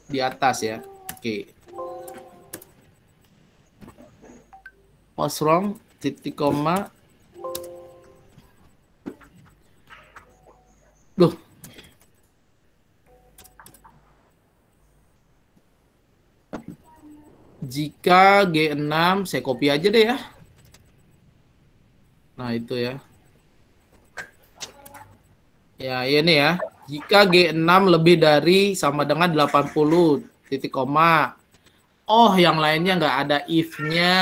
di atas ya. Oke. What's wrong? Titik koma. Duh. Jika G6, saya copy aja deh ya. Nah, itu ya. Ya, ini ya. Jika G6 lebih dari sama dengan 80, titik koma. Oh, yang lainnya nggak ada if-nya.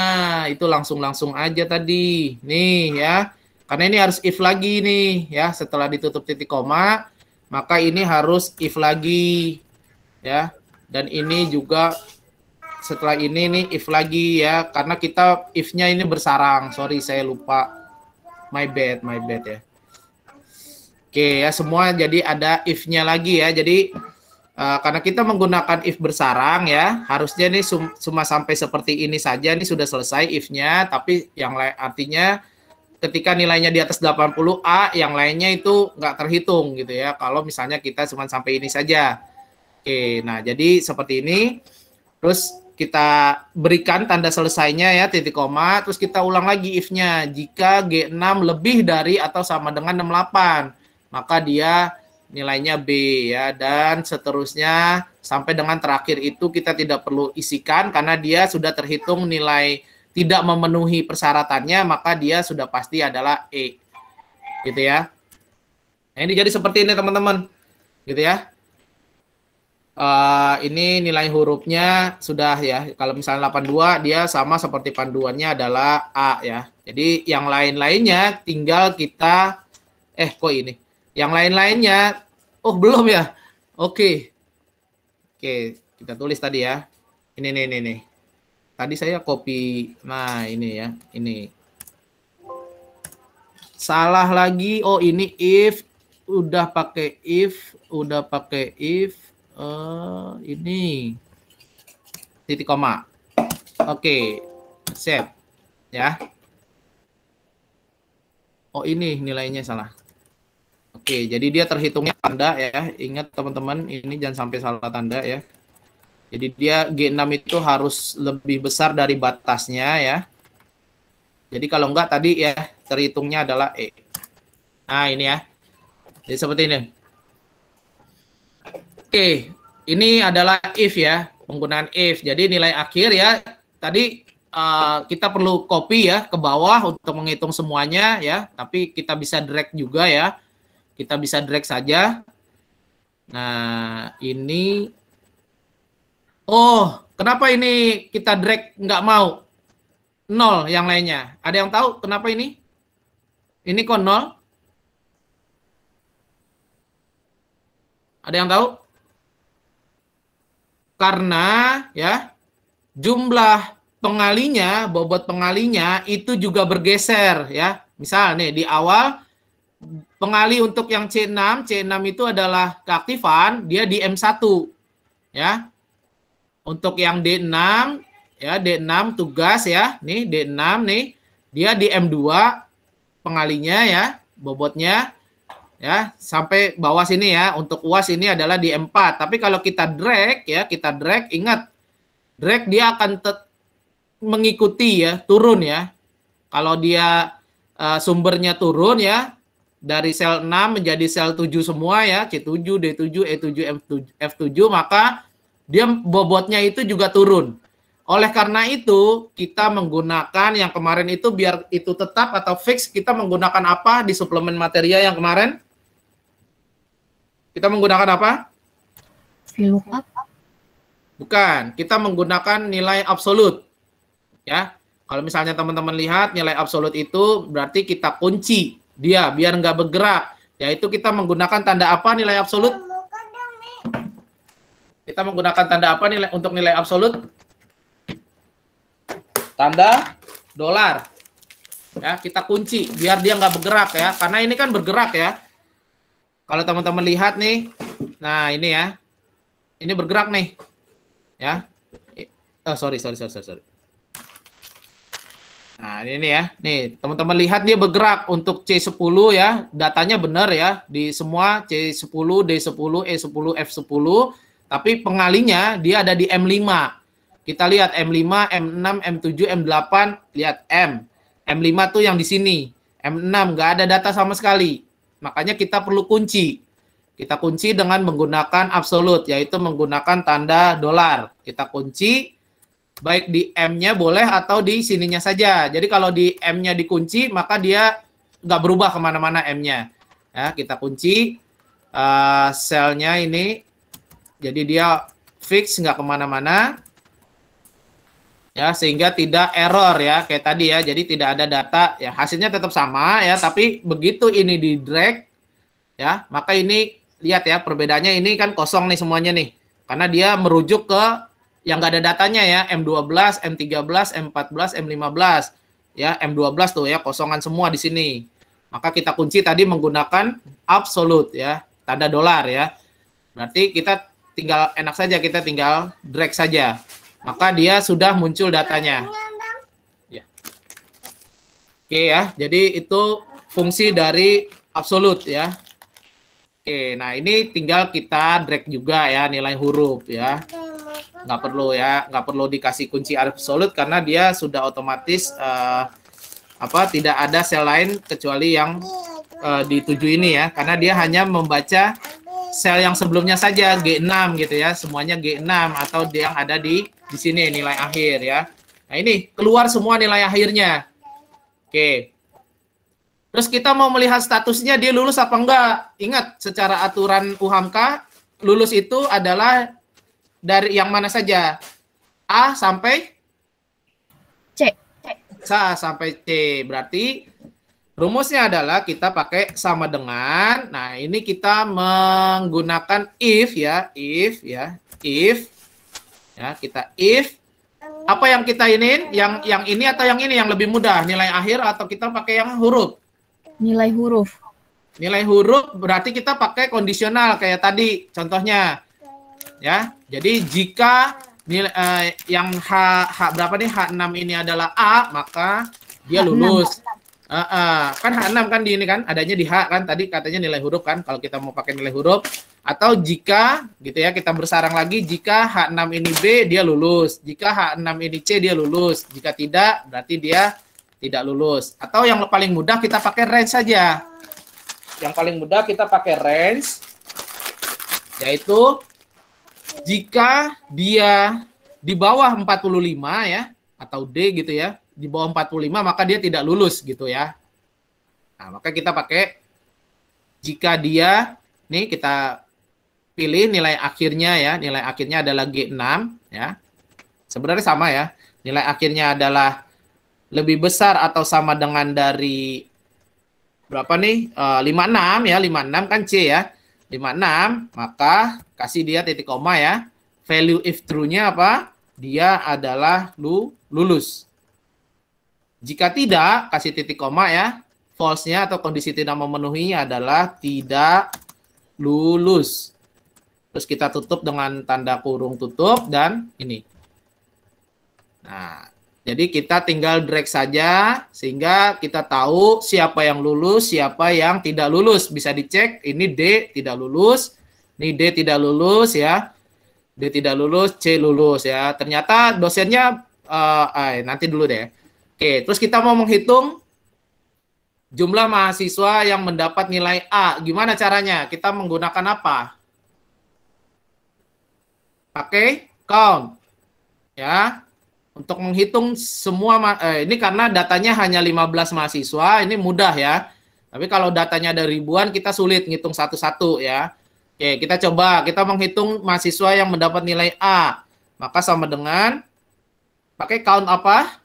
Itu langsung aja tadi. Nih ya. Karena ini harus if lagi nih ya. Setelah ditutup titik koma, maka ini harus if lagi. Ya. Dan ini juga setelah ini nih if lagi ya. Karena kita if-nya ini bersarang. Sorry, saya lupa. My bad ya. Oke ya, semua jadi ada if-nya lagi ya. Jadi karena kita menggunakan if bersarang ya, harusnya nih cuma sampai seperti ini saja, ini sudah selesai if-nya, tapi yang lain artinya ketika nilainya di atas 80A, yang lainnya itu nggak terhitung gitu ya, kalau misalnya kita cuma sampai ini saja. Oke, nah jadi seperti ini, terus kita berikan tanda selesainya ya, titik koma, terus kita ulang lagi if-nya, jika G6 lebih dari atau sama dengan 68, maka dia nilainya B ya, dan seterusnya sampai dengan terakhir itu kita tidak perlu isikan karena dia sudah terhitung nilai tidak memenuhi persyaratannya, maka dia sudah pasti adalah E gitu ya. Nah, ini jadi seperti ini teman-teman gitu ya. Ini nilai hurufnya sudah ya, kalau misalnya 82 dia sama seperti panduannya adalah A ya. Jadi yang lain-lainnya tinggal kita kok ini yang lain-lainnya, oh belum ya? Oke, kita tulis tadi ya. Ini nih. Tadi saya copy, nah ini ya, ini. Salah lagi, oh ini if, udah pakai if, ini titik koma. Oke, save ya. Oh ini nilainya salah. Oke, jadi dia terhitungnya tanda ya. Ingat teman-teman, ini jangan sampai salah tanda ya. Jadi dia G6 itu harus lebih besar dari batasnya ya. Jadi kalau enggak tadi ya terhitungnya adalah E. Nah ini ya. Jadi seperti ini. Oke, ini adalah if ya. Penggunaan if. Jadi nilai akhir ya. Tadi kita perlu copy ya ke bawah untuk menghitung semuanya ya. Tapi kita bisa drag juga ya. Kita bisa drag saja. Nah, ini. Oh, kenapa ini kita drag nggak mau? 0 yang lainnya. Ada yang tahu kenapa ini? Ini kok 0? Ada yang tahu? Karena ya, jumlah pengalinya, bobot pengalinya itu juga bergeser ya. Misal nih di awal pengali untuk yang C6 itu adalah keaktifan, dia di M1 ya. Untuk yang D6 ya, D6 tugas ya. Nih D6 nih, dia di M2 pengalinya ya, bobotnya ya, sampai bawah sini ya. Untuk UAS ini adalah di M4. Tapi kalau kita drag ya, kita drag, ingat drag dia akan mengikuti ya, turun ya. Kalau dia sumbernya turun ya, dari sel 6 menjadi sel 7 semua ya, C7, D7, E7, F7, maka dia bobotnya itu juga turun. Oleh karena itu, kita menggunakan yang kemarin itu, biar itu tetap atau fix, kita menggunakan apa di suplemen material yang kemarin? Kita menggunakan apa? VLOOKUP. Bukan, kita menggunakan nilai absolut. Ya, kalau misalnya teman-teman lihat nilai absolut itu berarti kita kunci dia biar nggak bergerak. Yaitu kita menggunakan tanda apa nilai absolut? Kita menggunakan tanda apa nilai untuk nilai absolut? Tanda dolar. Ya, kita kunci biar dia nggak bergerak ya, karena ini kan bergerak ya. Kalau teman-teman lihat nih, nah ini ya, ini bergerak nih, ya. Sorry. Nah ini ya, nih teman-teman lihat dia bergerak untuk C10 ya, datanya benar ya di semua C10, D10, E10, F10, tapi pengalinya dia ada di M5. Kita lihat M5, M6, M7, M8, lihat M5 tuh yang di sini. M6 nggak ada data sama sekali. Makanya kita perlu kunci. Kita kunci dengan menggunakan absolut, yaitu menggunakan tanda dolar. Kita kunci, baik di M-nya boleh atau di sininya saja. Jadi kalau di M-nya dikunci, maka dia nggak berubah kemana-mana M-nya. Ya, kita kunci selnya ini, jadi dia fix, nggak kemana-mana. Ya, sehingga tidak error ya kayak tadi ya, jadi tidak ada data ya, hasilnya tetap sama ya, tapi begitu ini di drag ya, maka ini lihat ya perbedaannya, ini kan kosong nih semuanya nih, karena dia merujuk ke yang nggak ada datanya ya, M12, M13, M14, M15 ya, M12 tuh ya kosongan semua di sini, maka kita kunci tadi menggunakan absolute ya, tanda dolar ya, berarti kita tinggal enak saja, kita tinggal drag saja. Maka dia sudah muncul datanya. Ya. Oke ya, jadi itu fungsi dari absolut ya. Oke, nah ini tinggal kita drag juga ya nilai huruf ya. Nggak perlu ya, nggak perlu dikasih kunci absolut karena dia sudah otomatis tidak ada sel lain kecuali yang di 7 ini ya, karena dia hanya membaca sel yang sebelumnya saja G6 gitu ya, semuanya G6 atau yang ada di sini nilai akhir ya. Nah ini keluar semua nilai akhirnya. Oke. Terus kita mau melihat statusnya dia lulus apa enggak. Ingat secara aturan UHAMKA lulus itu adalah dari yang mana saja? A sampai C. Sampai C. Berarti rumusnya adalah kita pakai sama dengan. Nah, ini kita menggunakan if ya, if. Ya, kita if. Apa yang kita ini? Yang ini atau yang ini yang lebih mudah? Nilai akhir atau kita pakai yang huruf? Nilai huruf. Nilai huruf berarti kita pakai kondisional kayak tadi contohnya. Ya. Jadi jika nilai yang H berapa nih? H6 ini adalah A, maka dia lulus. Kan H6 kan di ini kan adanya di H kan, tadi katanya nilai huruf kan, kalau kita mau pakai nilai huruf. Atau jika gitu ya, kita bersarang lagi, jika H6 ini B dia lulus, jika H6 ini C dia lulus, jika tidak berarti dia tidak lulus. Atau yang paling mudah kita pakai range saja. Yang paling mudah kita pakai range, yaitu jika dia di bawah 45 ya, atau D gitu ya, di bawah 45 maka dia tidak lulus gitu ya. Nah, maka kita pakai jika dia nih kita pilih nilai akhirnya ya, nilai akhirnya adalah G6 ya. Sebenarnya sama ya. Nilai akhirnya adalah lebih besar atau sama dengan dari berapa nih? 56 ya, 56 kan C ya. 56, maka kasih dia titik koma ya. Value if true-nya apa? Dia adalah lulus. Jika tidak, kasih titik koma ya. False-nya atau kondisi tidak memenuhi adalah tidak lulus. Terus kita tutup dengan tanda kurung tutup dan ini. Nah, jadi kita tinggal drag saja sehingga kita tahu siapa yang lulus, siapa yang tidak lulus. Bisa dicek, ini D tidak lulus, ini D tidak lulus ya. D tidak lulus, C lulus ya. Ternyata dosennya nanti dulu deh. Oke, terus kita mau menghitung jumlah mahasiswa yang mendapat nilai A. Gimana caranya? Kita menggunakan apa? Pakai count. Ya. Untuk menghitung semua, ini karena datanya hanya 15 mahasiswa, ini mudah ya. Tapi kalau datanya ada ribuan, kita sulit ngitung satu-satu ya. Oke, kita coba, kita menghitung mahasiswa yang mendapat nilai A. Maka sama dengan, pakai count apa?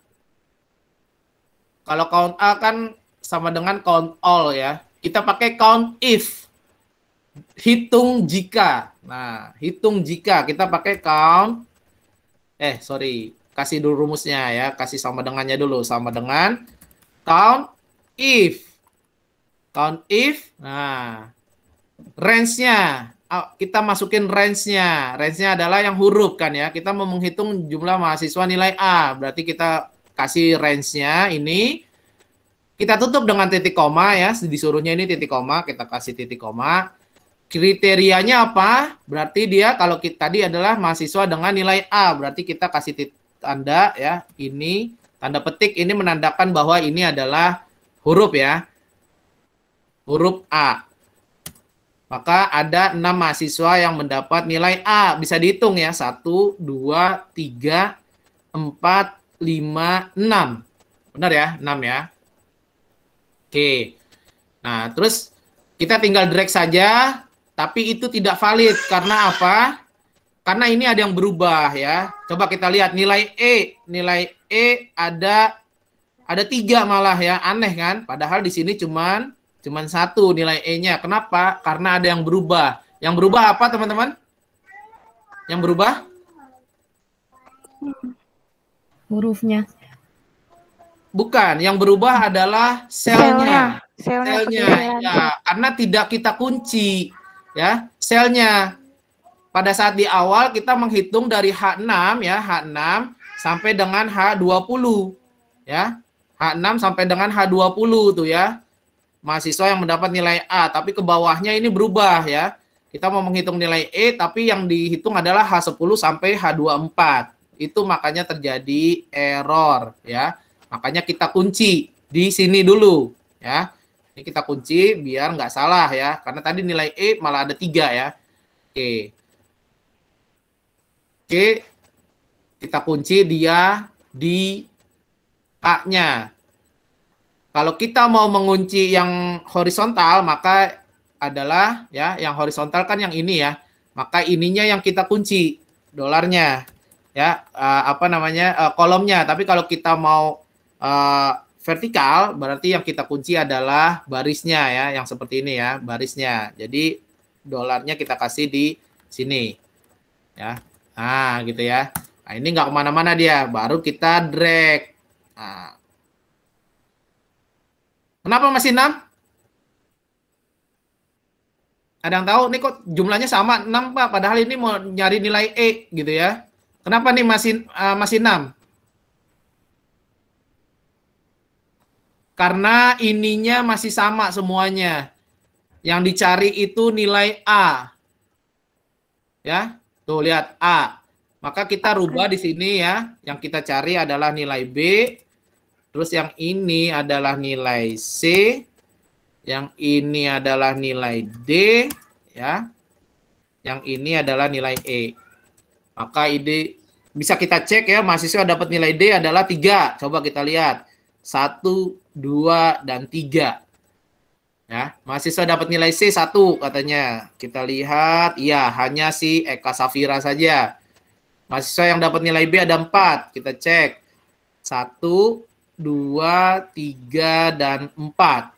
Kalau count A kan sama dengan count all ya. Kita pakai count if. Hitung jika. Nah, hitung jika, kita pakai count, kasih dulu rumusnya ya, kasih sama dengannya dulu, sama dengan count if. Count if, nah, range-nya, kita masukin range-nya. Range-nya adalah yang huruf kan ya, kita mau menghitung jumlah mahasiswa nilai A, berarti kita kasih range-nya ini, kita tutup dengan titik koma ya, disuruhnya ini titik koma, kita kasih titik koma. Kriterianya apa? Berarti dia kalau kita tadi adalah mahasiswa dengan nilai A, berarti kita kasih titik tanda ya, ini tanda petik ini menandakan bahwa ini adalah huruf ya, huruf A. Maka ada 6 mahasiswa yang mendapat nilai A, bisa dihitung ya, 1, 2, 3, 4, 5, 6. Benar ya, 6 ya. Oke, nah terus kita tinggal drag saja, tapi itu tidak valid karena apa? Karena ini ada yang berubah ya. Coba kita lihat nilai E ada 3 malah ya, aneh kan? Padahal di sini cuman 1 nilai E-nya. Kenapa? Karena ada yang berubah. Yang berubah apa teman-teman? Yang berubah? Hurufnya. Bukan, yang berubah adalah selnya. Selnya. Ya, karena tidak kita kunci ya, selnya. Pada saat di awal kita menghitung dari H6 ya, H6 sampai dengan H20 ya. H6 sampai dengan H20 tuh ya. Mahasiswa yang mendapat nilai A, tapi ke bawahnya ini berubah ya. Kita mau menghitung nilai E, tapi yang dihitung adalah H10 sampai H24. Itu makanya terjadi error ya. Makanya kita kunci di sini dulu ya. Ini kita kunci biar nggak salah ya. Karena tadi nilai E malah ada 3 ya. Oke, kita kunci dia di A-nya. Kalau kita mau mengunci yang horizontal, maka adalah ya, yang horizontal kan yang ini ya. Maka ininya yang kita kunci, dolarnya. Ya, kolomnya. Tapi kalau kita mau vertikal, berarti yang kita kunci adalah barisnya ya, yang seperti ini ya, barisnya. Jadi dolarnya kita kasih di sini. Ya. Nah, gitu ya. Nah, ini nggak kemana-mana dia. Baru kita drag. Nah. Kenapa masih 6? Ada yang tahu? Nih kok jumlahnya sama 6, Pak. Padahal ini mau nyari nilai E, gitu ya. Kenapa nih masih 6? Karena ininya masih sama semuanya. Yang dicari itu nilai A. Ya. Tuh lihat A. Maka kita rubah di sini ya. Yang kita cari adalah nilai B. Terus yang ini adalah nilai C. Yang ini adalah nilai D ya. Yang ini adalah nilai E. Maka ini bisa kita cek ya, mahasiswa dapat nilai D adalah 3. Coba kita lihat. 1, 2 dan 3. Ya, mahasiswa dapat nilai C 1 katanya. Kita lihat, iya hanya si Eka Safira saja. Mahasiswa yang dapat nilai B ada 4. Kita cek. 1, 2, 3 dan 4.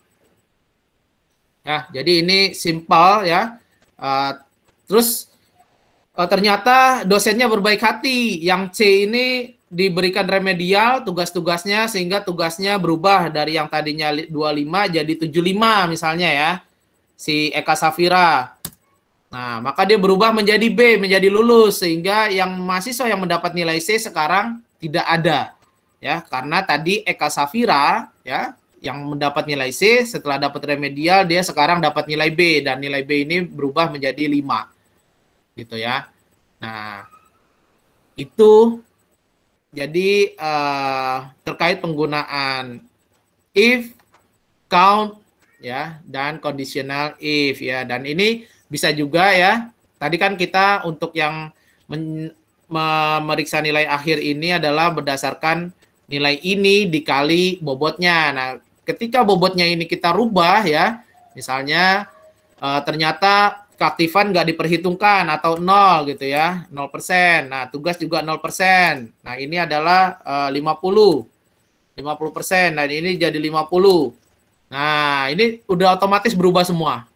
Ya, jadi ini simpel ya. Terus ternyata dosennya berbaik hati. Yang C ini diberikan remedial tugas-tugasnya sehingga tugasnya berubah dari yang tadinya 25 jadi 75 misalnya ya. Si Eka Safira. Nah, maka dia berubah menjadi B, menjadi lulus sehingga yang mahasiswa yang mendapat nilai C sekarang tidak ada ya, karena tadi Eka Safira ya yang mendapat nilai C, setelah dapat remedial dia sekarang dapat nilai B, dan nilai B ini berubah menjadi 5 gitu ya. Nah itu jadi terkait penggunaan if, count ya, dan conditional if ya, dan ini bisa juga ya. Tadi kan kita untuk yang memeriksa nilai akhir ini adalah berdasarkan nilai ini dikali bobotnya. Nah, ketika bobotnya ini kita rubah ya, misalnya ternyata keaktifan nggak diperhitungkan atau 0 gitu ya, 0%. Nah, tugas juga 0%. Nah, ini adalah 50%. Nah, ini jadi 50. Nah, ini udah otomatis berubah semua.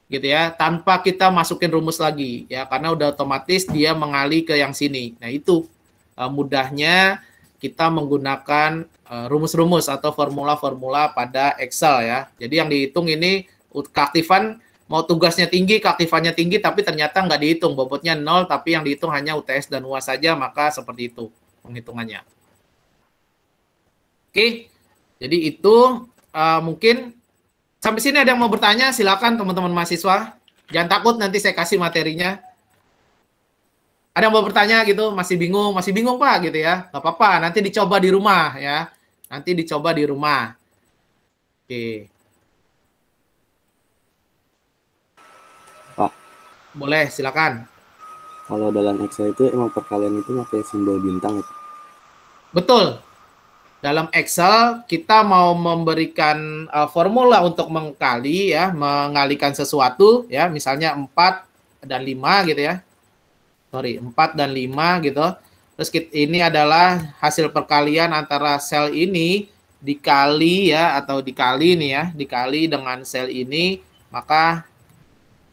Gitu ya, tanpa kita masukin rumus lagi ya, karena udah otomatis dia mengalih ke yang sini. Nah, itu mudahnya kita menggunakan rumus-rumus atau formula-formula pada Excel ya. Jadi yang dihitung ini keaktifan, mau tugasnya tinggi, keaktifannya tinggi, tapi ternyata nggak dihitung, bobotnya 0, tapi yang dihitung hanya UTS dan UAS saja, maka seperti itu penghitungannya. Oke, jadi itu mungkin sampai sini ada yang mau bertanya, silakan teman-teman mahasiswa. Jangan takut, nanti saya kasih materinya. Ada yang mau bertanya gitu, masih bingung Pak gitu ya. Gak apa-apa, nanti dicoba di rumah ya. Nanti dicoba di rumah. Oke. Pak. Boleh, silakan. Kalau dalam Excel itu emang perkalian itu pakai simbol bintang ya? Betul. Dalam Excel kita mau memberikan formula untuk mengkali ya, mengalikan sesuatu ya, misalnya 4 dan 5 gitu ya. 4 dan 5 gitu. Terus ini adalah hasil perkalian antara sel ini dikali ya, atau dikali nih ya, dikali dengan sel ini, maka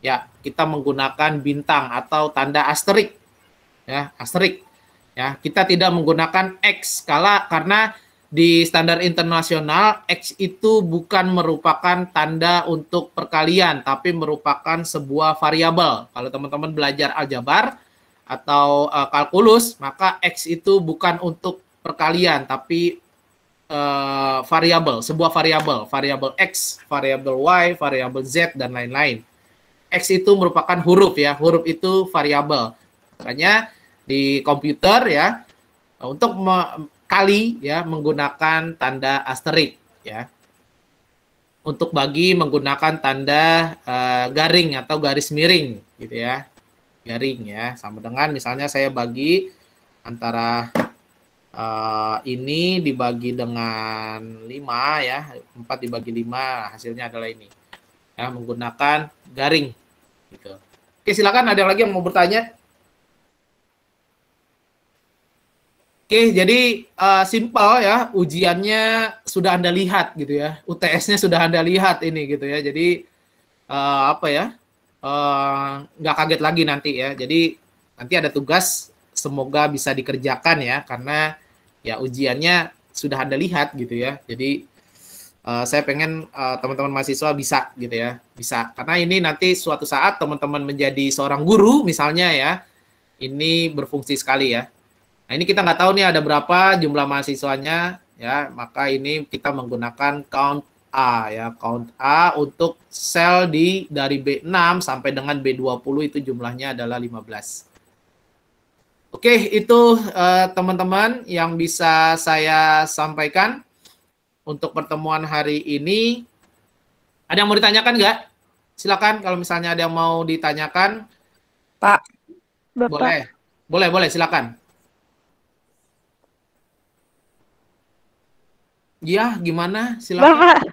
ya kita menggunakan bintang atau tanda asterik ya, asterik ya. Kita tidak menggunakan X karena di standar internasional X itu bukan merupakan tanda untuk perkalian, tapi merupakan sebuah variabel. Kalau teman-teman belajar aljabar atau kalkulus, maka X itu bukan untuk perkalian, tapi variabel, sebuah variabel X, variabel Y, variabel Z, dan lain-lain. X itu merupakan huruf ya, huruf itu variabel. Makanya di komputer ya, untuk kali ya menggunakan tanda asterik ya. Untuk bagi menggunakan tanda garing atau garis miring gitu ya. Garing ya, sama dengan misalnya saya bagi antara ini dibagi dengan 5 ya, 4 dibagi 5, hasilnya adalah ini. Ya, menggunakan garing gitu. Oke, silakan, ada lagi yang mau bertanya? Oke, jadi simpel ya, ujiannya sudah Anda lihat gitu ya, UTS-nya sudah Anda lihat ini gitu ya, jadi apa ya, nggak kaget lagi nanti ya, jadi nanti ada tugas, semoga bisa dikerjakan ya, karena ya ujiannya sudah Anda lihat gitu ya, jadi saya pengen teman-teman mahasiswa bisa gitu ya, bisa, karena ini nanti suatu saat teman-teman menjadi seorang guru misalnya ya, ini berfungsi sekali ya. Nah, ini kita nggak tahu nih ada berapa jumlah mahasiswanya ya, maka ini kita menggunakan count A ya, count A untuk sel dari B6 sampai dengan B20 itu jumlahnya adalah 15. Oke, itu teman-teman yang bisa saya sampaikan untuk pertemuan hari ini. Ada yang mau ditanyakan nggak? Silakan kalau misalnya ada yang mau ditanyakan. Pak, Bapak. Boleh, silakan. Ya, gimana? Silakan. Bapak,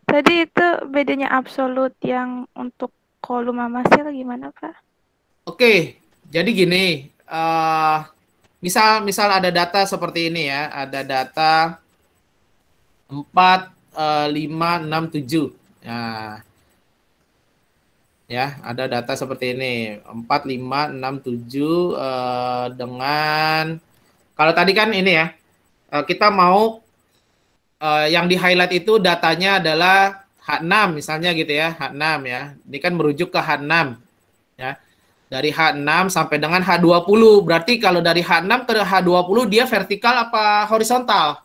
tadi itu bedanya absolut yang untuk kolom sama sel gimana, Pak? Oke, jadi gini, misal ada data seperti ini ya, ada data 4, 5, 6, 7. Nah, ya, ada data seperti ini, 4, 5, 6, 7 dengan, kalau tadi kan ini ya, kita mau yang di highlight itu datanya adalah H6 misalnya gitu ya, H6 ya. Ini kan merujuk ke H6 ya. Dari H6 sampai dengan H20. Berarti kalau dari H6 ke H20 dia vertikal apa horizontal?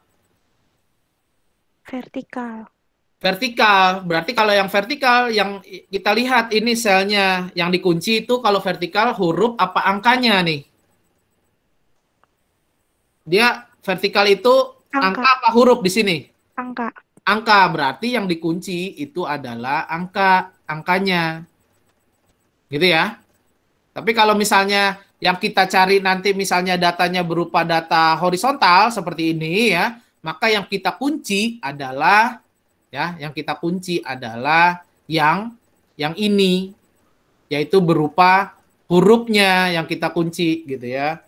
Vertikal. Vertikal. Berarti kalau yang vertikal, yang kita lihat ini selnya yang dikunci itu kalau vertikal huruf apa angkanya nih? Dia vertikal itu angka apa huruf di sini? Angka. Angka. Berarti yang dikunci itu adalah angkanya. Gitu ya. Tapi kalau misalnya yang kita cari nanti misalnya datanya berupa data horizontal seperti ini ya, maka yang kita kunci adalah yang ini, yaitu berupa hurufnya yang kita kunci gitu ya.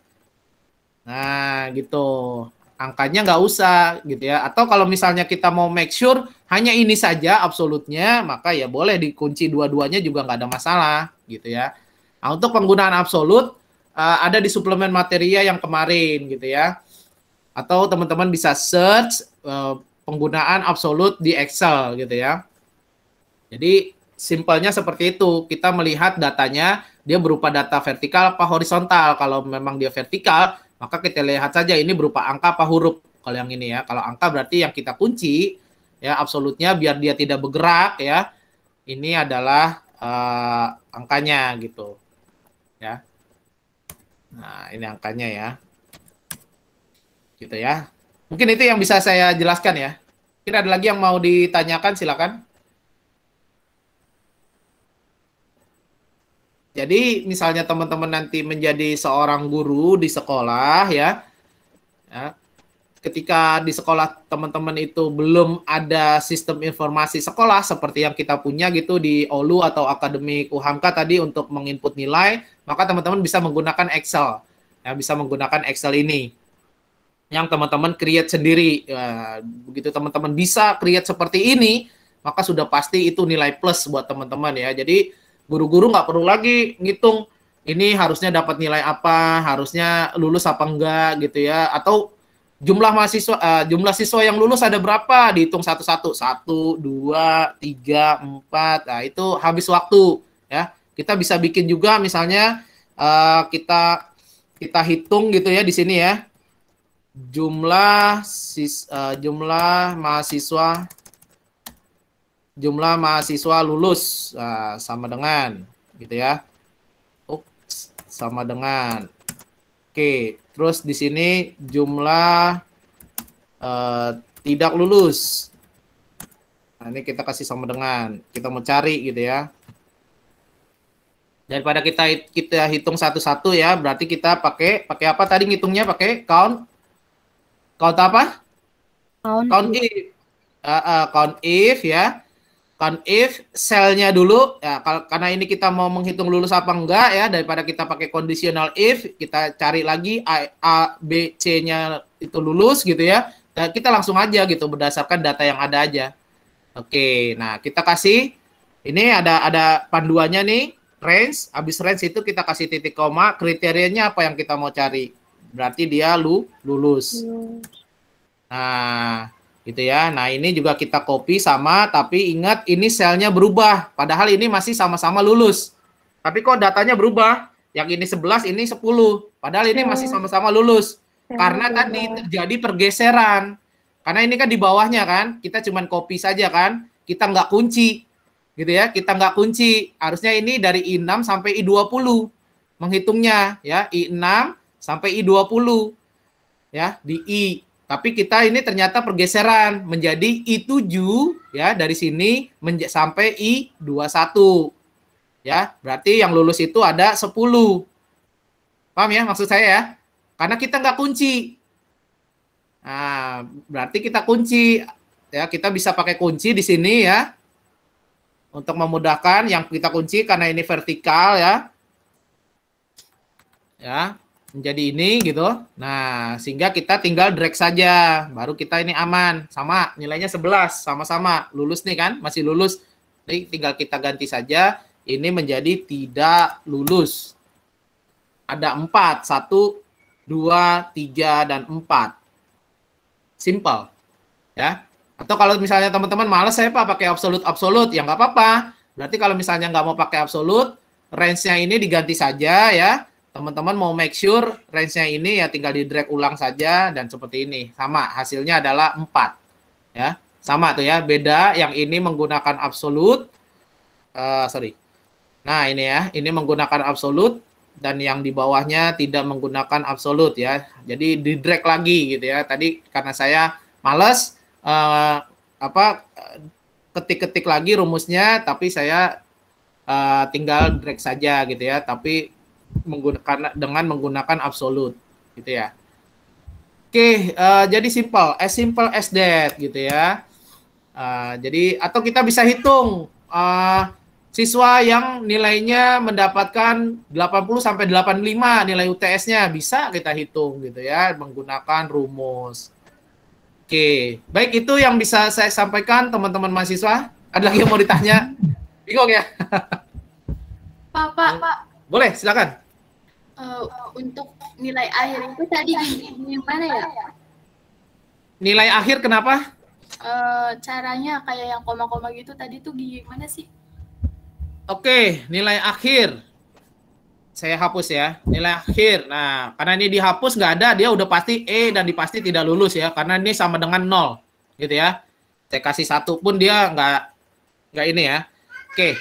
Nah, gitu. Angkanya nggak usah gitu ya. Atau kalau misalnya kita mau make sure hanya ini saja absolutnya, maka ya boleh dikunci dua-duanya juga nggak ada masalah gitu ya. Nah, untuk penggunaan absolut ada di suplemen materia yang kemarin gitu ya. Atau teman-teman bisa search penggunaan absolut di Excel gitu ya. Jadi simpelnya seperti itu. Kita melihat datanya dia berupa data vertikal apa horizontal. Kalau memang dia vertikal, maka kita lihat saja ini berupa angka apa huruf. Kalau yang ini ya, kalau angka berarti yang kita kunci ya absolutnya biar dia tidak bergerak ya. Ini adalah angkanya gitu. Ya. Nah, ini angkanya ya. Gitu ya. Mungkin itu yang bisa saya jelaskan ya. Mungkin ada lagi yang mau ditanyakan, silakan. Jadi misalnya teman-teman nanti menjadi seorang guru di sekolah ya, ketika di sekolah teman-teman itu belum ada sistem informasi sekolah seperti yang kita punya gitu di OLU atau Akademi UHAMKA tadi untuk menginput nilai, maka teman-teman bisa menggunakan Excel. Ya, bisa menggunakan Excel ini. Yang teman-teman create sendiri. Ya, begitu teman-teman bisa create seperti ini, maka sudah pasti itu nilai plus buat teman-teman ya. Jadi guru-guru nggak perlu lagi ngitung ini harusnya dapat nilai apa, harusnya lulus apa enggak gitu ya. Atau jumlah mahasiswa, jumlah siswa yang lulus ada berapa, dihitung satu-satu, 1, 2, 3, 4, nah itu habis waktu ya. Kita bisa bikin juga misalnya kita hitung gitu ya di sini ya, jumlah mahasiswa lulus sama dengan gitu ya, sama dengan. Oke, terus di sini jumlah tidak lulus. Nah, ini kita kasih sama dengan. Kita mau cari gitu ya. Daripada kita hitung satu-satu ya, berarti kita pakai apa tadi ngitungnya? Pakai count apa? Count if. Count if ya. Count if selnya dulu ya, karena ini kita mau menghitung lulus apa enggak ya, daripada kita pakai conditional if, kita cari lagi A B C-nya itu lulus gitu ya. Dan kita langsung aja gitu berdasarkan data yang ada aja. Oke, nah kita kasih ini ada panduannya nih, range, habis range itu kita kasih titik koma, kriterianya apa yang kita mau cari. Berarti dia lulus. Nah, gitu ya. Nah, ini juga kita copy sama, tapi ingat ini selnya berubah. Padahal ini masih sama-sama lulus. Tapi kok datanya berubah? Yang ini 11, ini 10. Padahal ini masih sama-sama lulus. Karena tadi terjadi pergeseran. Karena ini kan di bawahnya kan, kita cuman copy saja kan. Kita nggak kunci. Gitu ya, kita nggak kunci. Harusnya ini dari I6 sampai I20 menghitungnya ya, I6 sampai I20 ya, di I. Tapi kita ini ternyata pergeseran menjadi I7 ya, dari sini sampai I21. Ya, berarti yang lulus itu ada 10. Paham ya maksud saya ya? Karena kita nggak kunci. Nah, berarti kita kunci ya, kita bisa pakai kunci di sini ya. Untuk memudahkan yang kita kunci karena ini vertikal ya. Ya. Menjadi ini gitu. Nah, sehingga kita tinggal drag saja. Baru kita ini aman. Sama, nilainya 11. Sama-sama. Lulus nih kan, masih lulus. Jadi tinggal kita ganti saja. Ini menjadi tidak lulus. Ada 4. 1, 2, 3, dan 4. Simple. Ya. Atau kalau misalnya teman-teman malas saya pakai absolut. Ya nggak apa-apa. Berarti kalau misalnya nggak mau pakai absolut, range-nya ini diganti saja ya. Teman-teman mau make sure range-nya ini ya tinggal di drag ulang saja dan seperti ini. Sama, hasilnya adalah 4. Ya, sama tuh ya. Beda yang ini menggunakan absolute. Nah, ini ya, ini menggunakan absolute dan yang di bawahnya tidak menggunakan absolute ya. Jadi di drag lagi gitu ya. Tadi karena saya males ketik-ketik lagi rumusnya, tapi saya tinggal drag saja gitu ya. Tapi dengan menggunakan absolute gitu ya. Oke, jadi simple as that gitu ya. Jadi atau kita bisa hitung siswa yang nilainya mendapatkan 80 sampai 85 nilai UTS-nya bisa kita hitung gitu ya menggunakan rumus. Oke, baik itu yang bisa saya sampaikan teman-teman mahasiswa. Ada lagi yang mau ditanya? Bingung ya? Pak. Boleh, silakan. Untuk nilai akhir itu tadi gimana ya? Nilai akhir kenapa? Caranya kayak yang koma-koma gitu tadi tuh gimana sih? Oke, nilai akhir. Saya hapus ya, nilai akhir. Nah, karena ini dihapus nggak ada, dia udah pasti E dan dipasti tidak lulus ya, karena ini sama dengan 0, gitu ya. Saya kasih 1 pun dia nggak ini ya. Oke,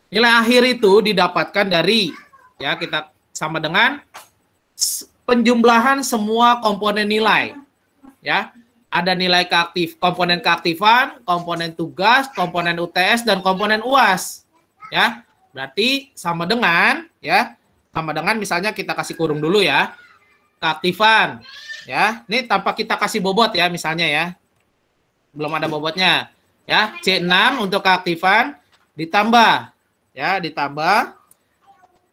nilai akhir itu didapatkan dari, ya kita sama dengan penjumlahan semua komponen nilai. Ya, ada nilai komponen keaktifan, komponen tugas, komponen UTS, dan komponen UAS. Ya, berarti sama dengan misalnya kita kasih kurung dulu ya, keaktifan ya, ini tanpa kita kasih bobot ya misalnya ya, belum ada bobotnya ya, C6 untuk keaktifan ditambah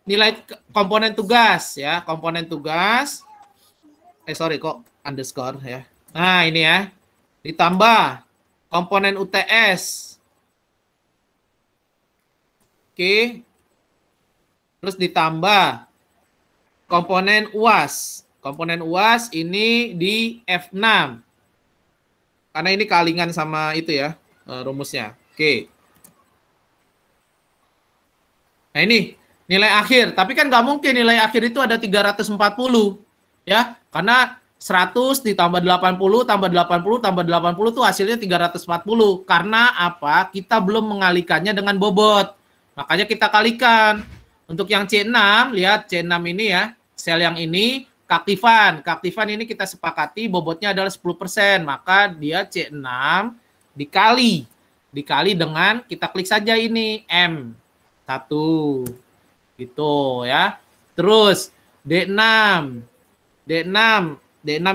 nilai komponen tugas ya, komponen tugas underscore ya, nah ini ya, ditambah komponen UTS. Oke, terus ditambah komponen UAS. Komponen UAS ini di F6. Karena ini kalingan sama itu ya, rumusnya. Oke. Nah ini, nilai akhir. Tapi kan nggak mungkin nilai akhir itu ada 340. Ya, karena 100 ditambah 80, tambah 80, tambah 80 itu hasilnya 340. Karena apa? Kita belum mengalikannya dengan bobot. Makanya kita kalikan. Untuk yang C6, lihat C6 ini ya, sel yang ini, keaktifan. Keaktifan ini kita sepakati bobotnya adalah 10%. Maka dia C6 dikali dengan, kita klik saja ini, M1. Gitu ya. Terus D6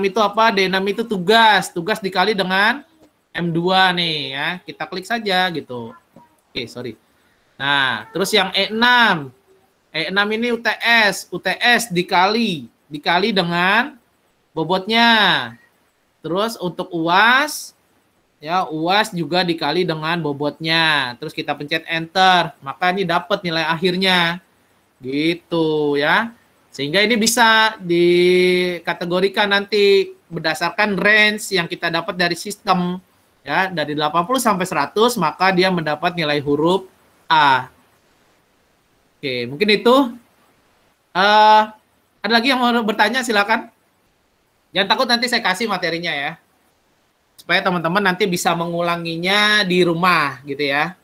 itu apa? D6 itu tugas. Tugas dikali dengan M2 nih ya. Kita klik saja gitu. Oke, sorry. Nah, terus yang E6 ini UTS dikali dengan bobotnya. Terus untuk UAS, ya UAS juga dikali dengan bobotnya. Terus kita pencet enter, maka ini dapat nilai akhirnya. Gitu ya. Sehingga ini bisa dikategorikan nanti berdasarkan range yang kita dapat dari sistem. Ya, dari 80 sampai 100, maka dia mendapat nilai huruf A. Oke, mungkin itu. Ada lagi yang mau bertanya, silakan. Jangan takut, nanti saya kasih materinya ya. Supaya teman-teman nanti bisa mengulanginya di rumah gitu ya.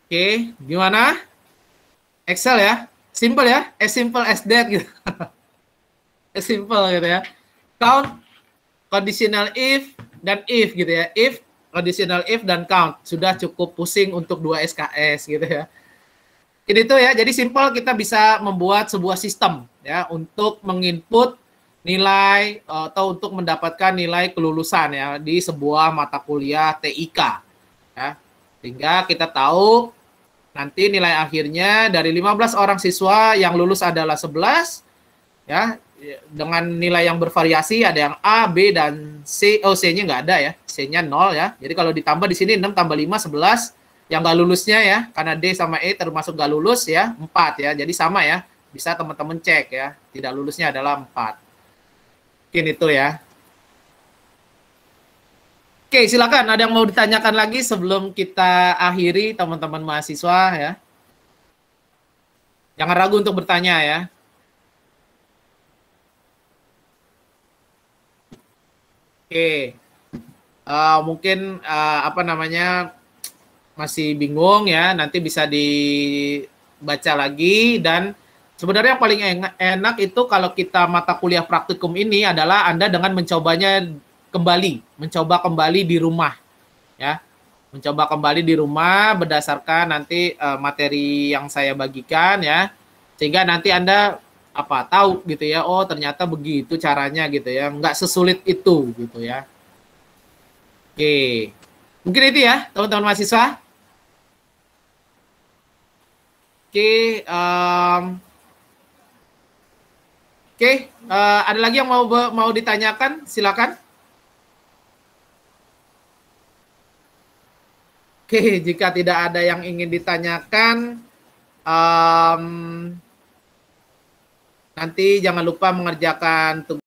Oke, gimana? Excel ya? Simple ya? As simple as that gitu. As simple gitu ya. Count, conditional if, dan if gitu ya. If, conditional if, dan count. Sudah cukup pusing untuk 2 SKS gitu ya. Ini tuh ya, jadi simple kita bisa membuat sebuah sistem ya untuk menginput nilai atau untuk mendapatkan nilai kelulusan ya di sebuah mata kuliah TIK ya. Sehingga kita tahu nanti nilai akhirnya dari 15 orang siswa yang lulus adalah 11 ya, dengan nilai yang bervariasi, ada yang A, B, dan C. Oh, C-nya nggak ada ya. C-nya 0 ya. Jadi kalau ditambah di sini 6 tambah 5, 11. Yang nggak lulusnya ya, karena D sama E termasuk nggak lulus ya, 4 ya. Jadi sama ya. Bisa teman-teman cek ya. Tidak lulusnya adalah 4. Mungkin itu ya. Oke. Oke, silakan. Ada yang mau ditanyakan lagi sebelum kita akhiri, teman-teman mahasiswa ya. Jangan ragu untuk bertanya ya. Oke, mungkin apa namanya masih bingung ya. Nanti bisa dibaca lagi. Dan sebenarnya yang paling enak itu kalau kita mata kuliah praktikum ini adalah Anda dengan mencobanya mencoba kembali di rumah ya. Mencoba kembali di rumah berdasarkan nanti materi yang saya bagikan ya. Sehingga nanti Anda tahu gitu ya, oh ternyata begitu caranya gitu ya, nggak sesulit itu gitu ya. Oke, mungkin itu ya teman-teman mahasiswa. Oke, ada lagi yang mau ditanyakan, silakan. Oke, jika tidak ada yang ingin ditanyakan, nanti jangan lupa mengerjakan tugas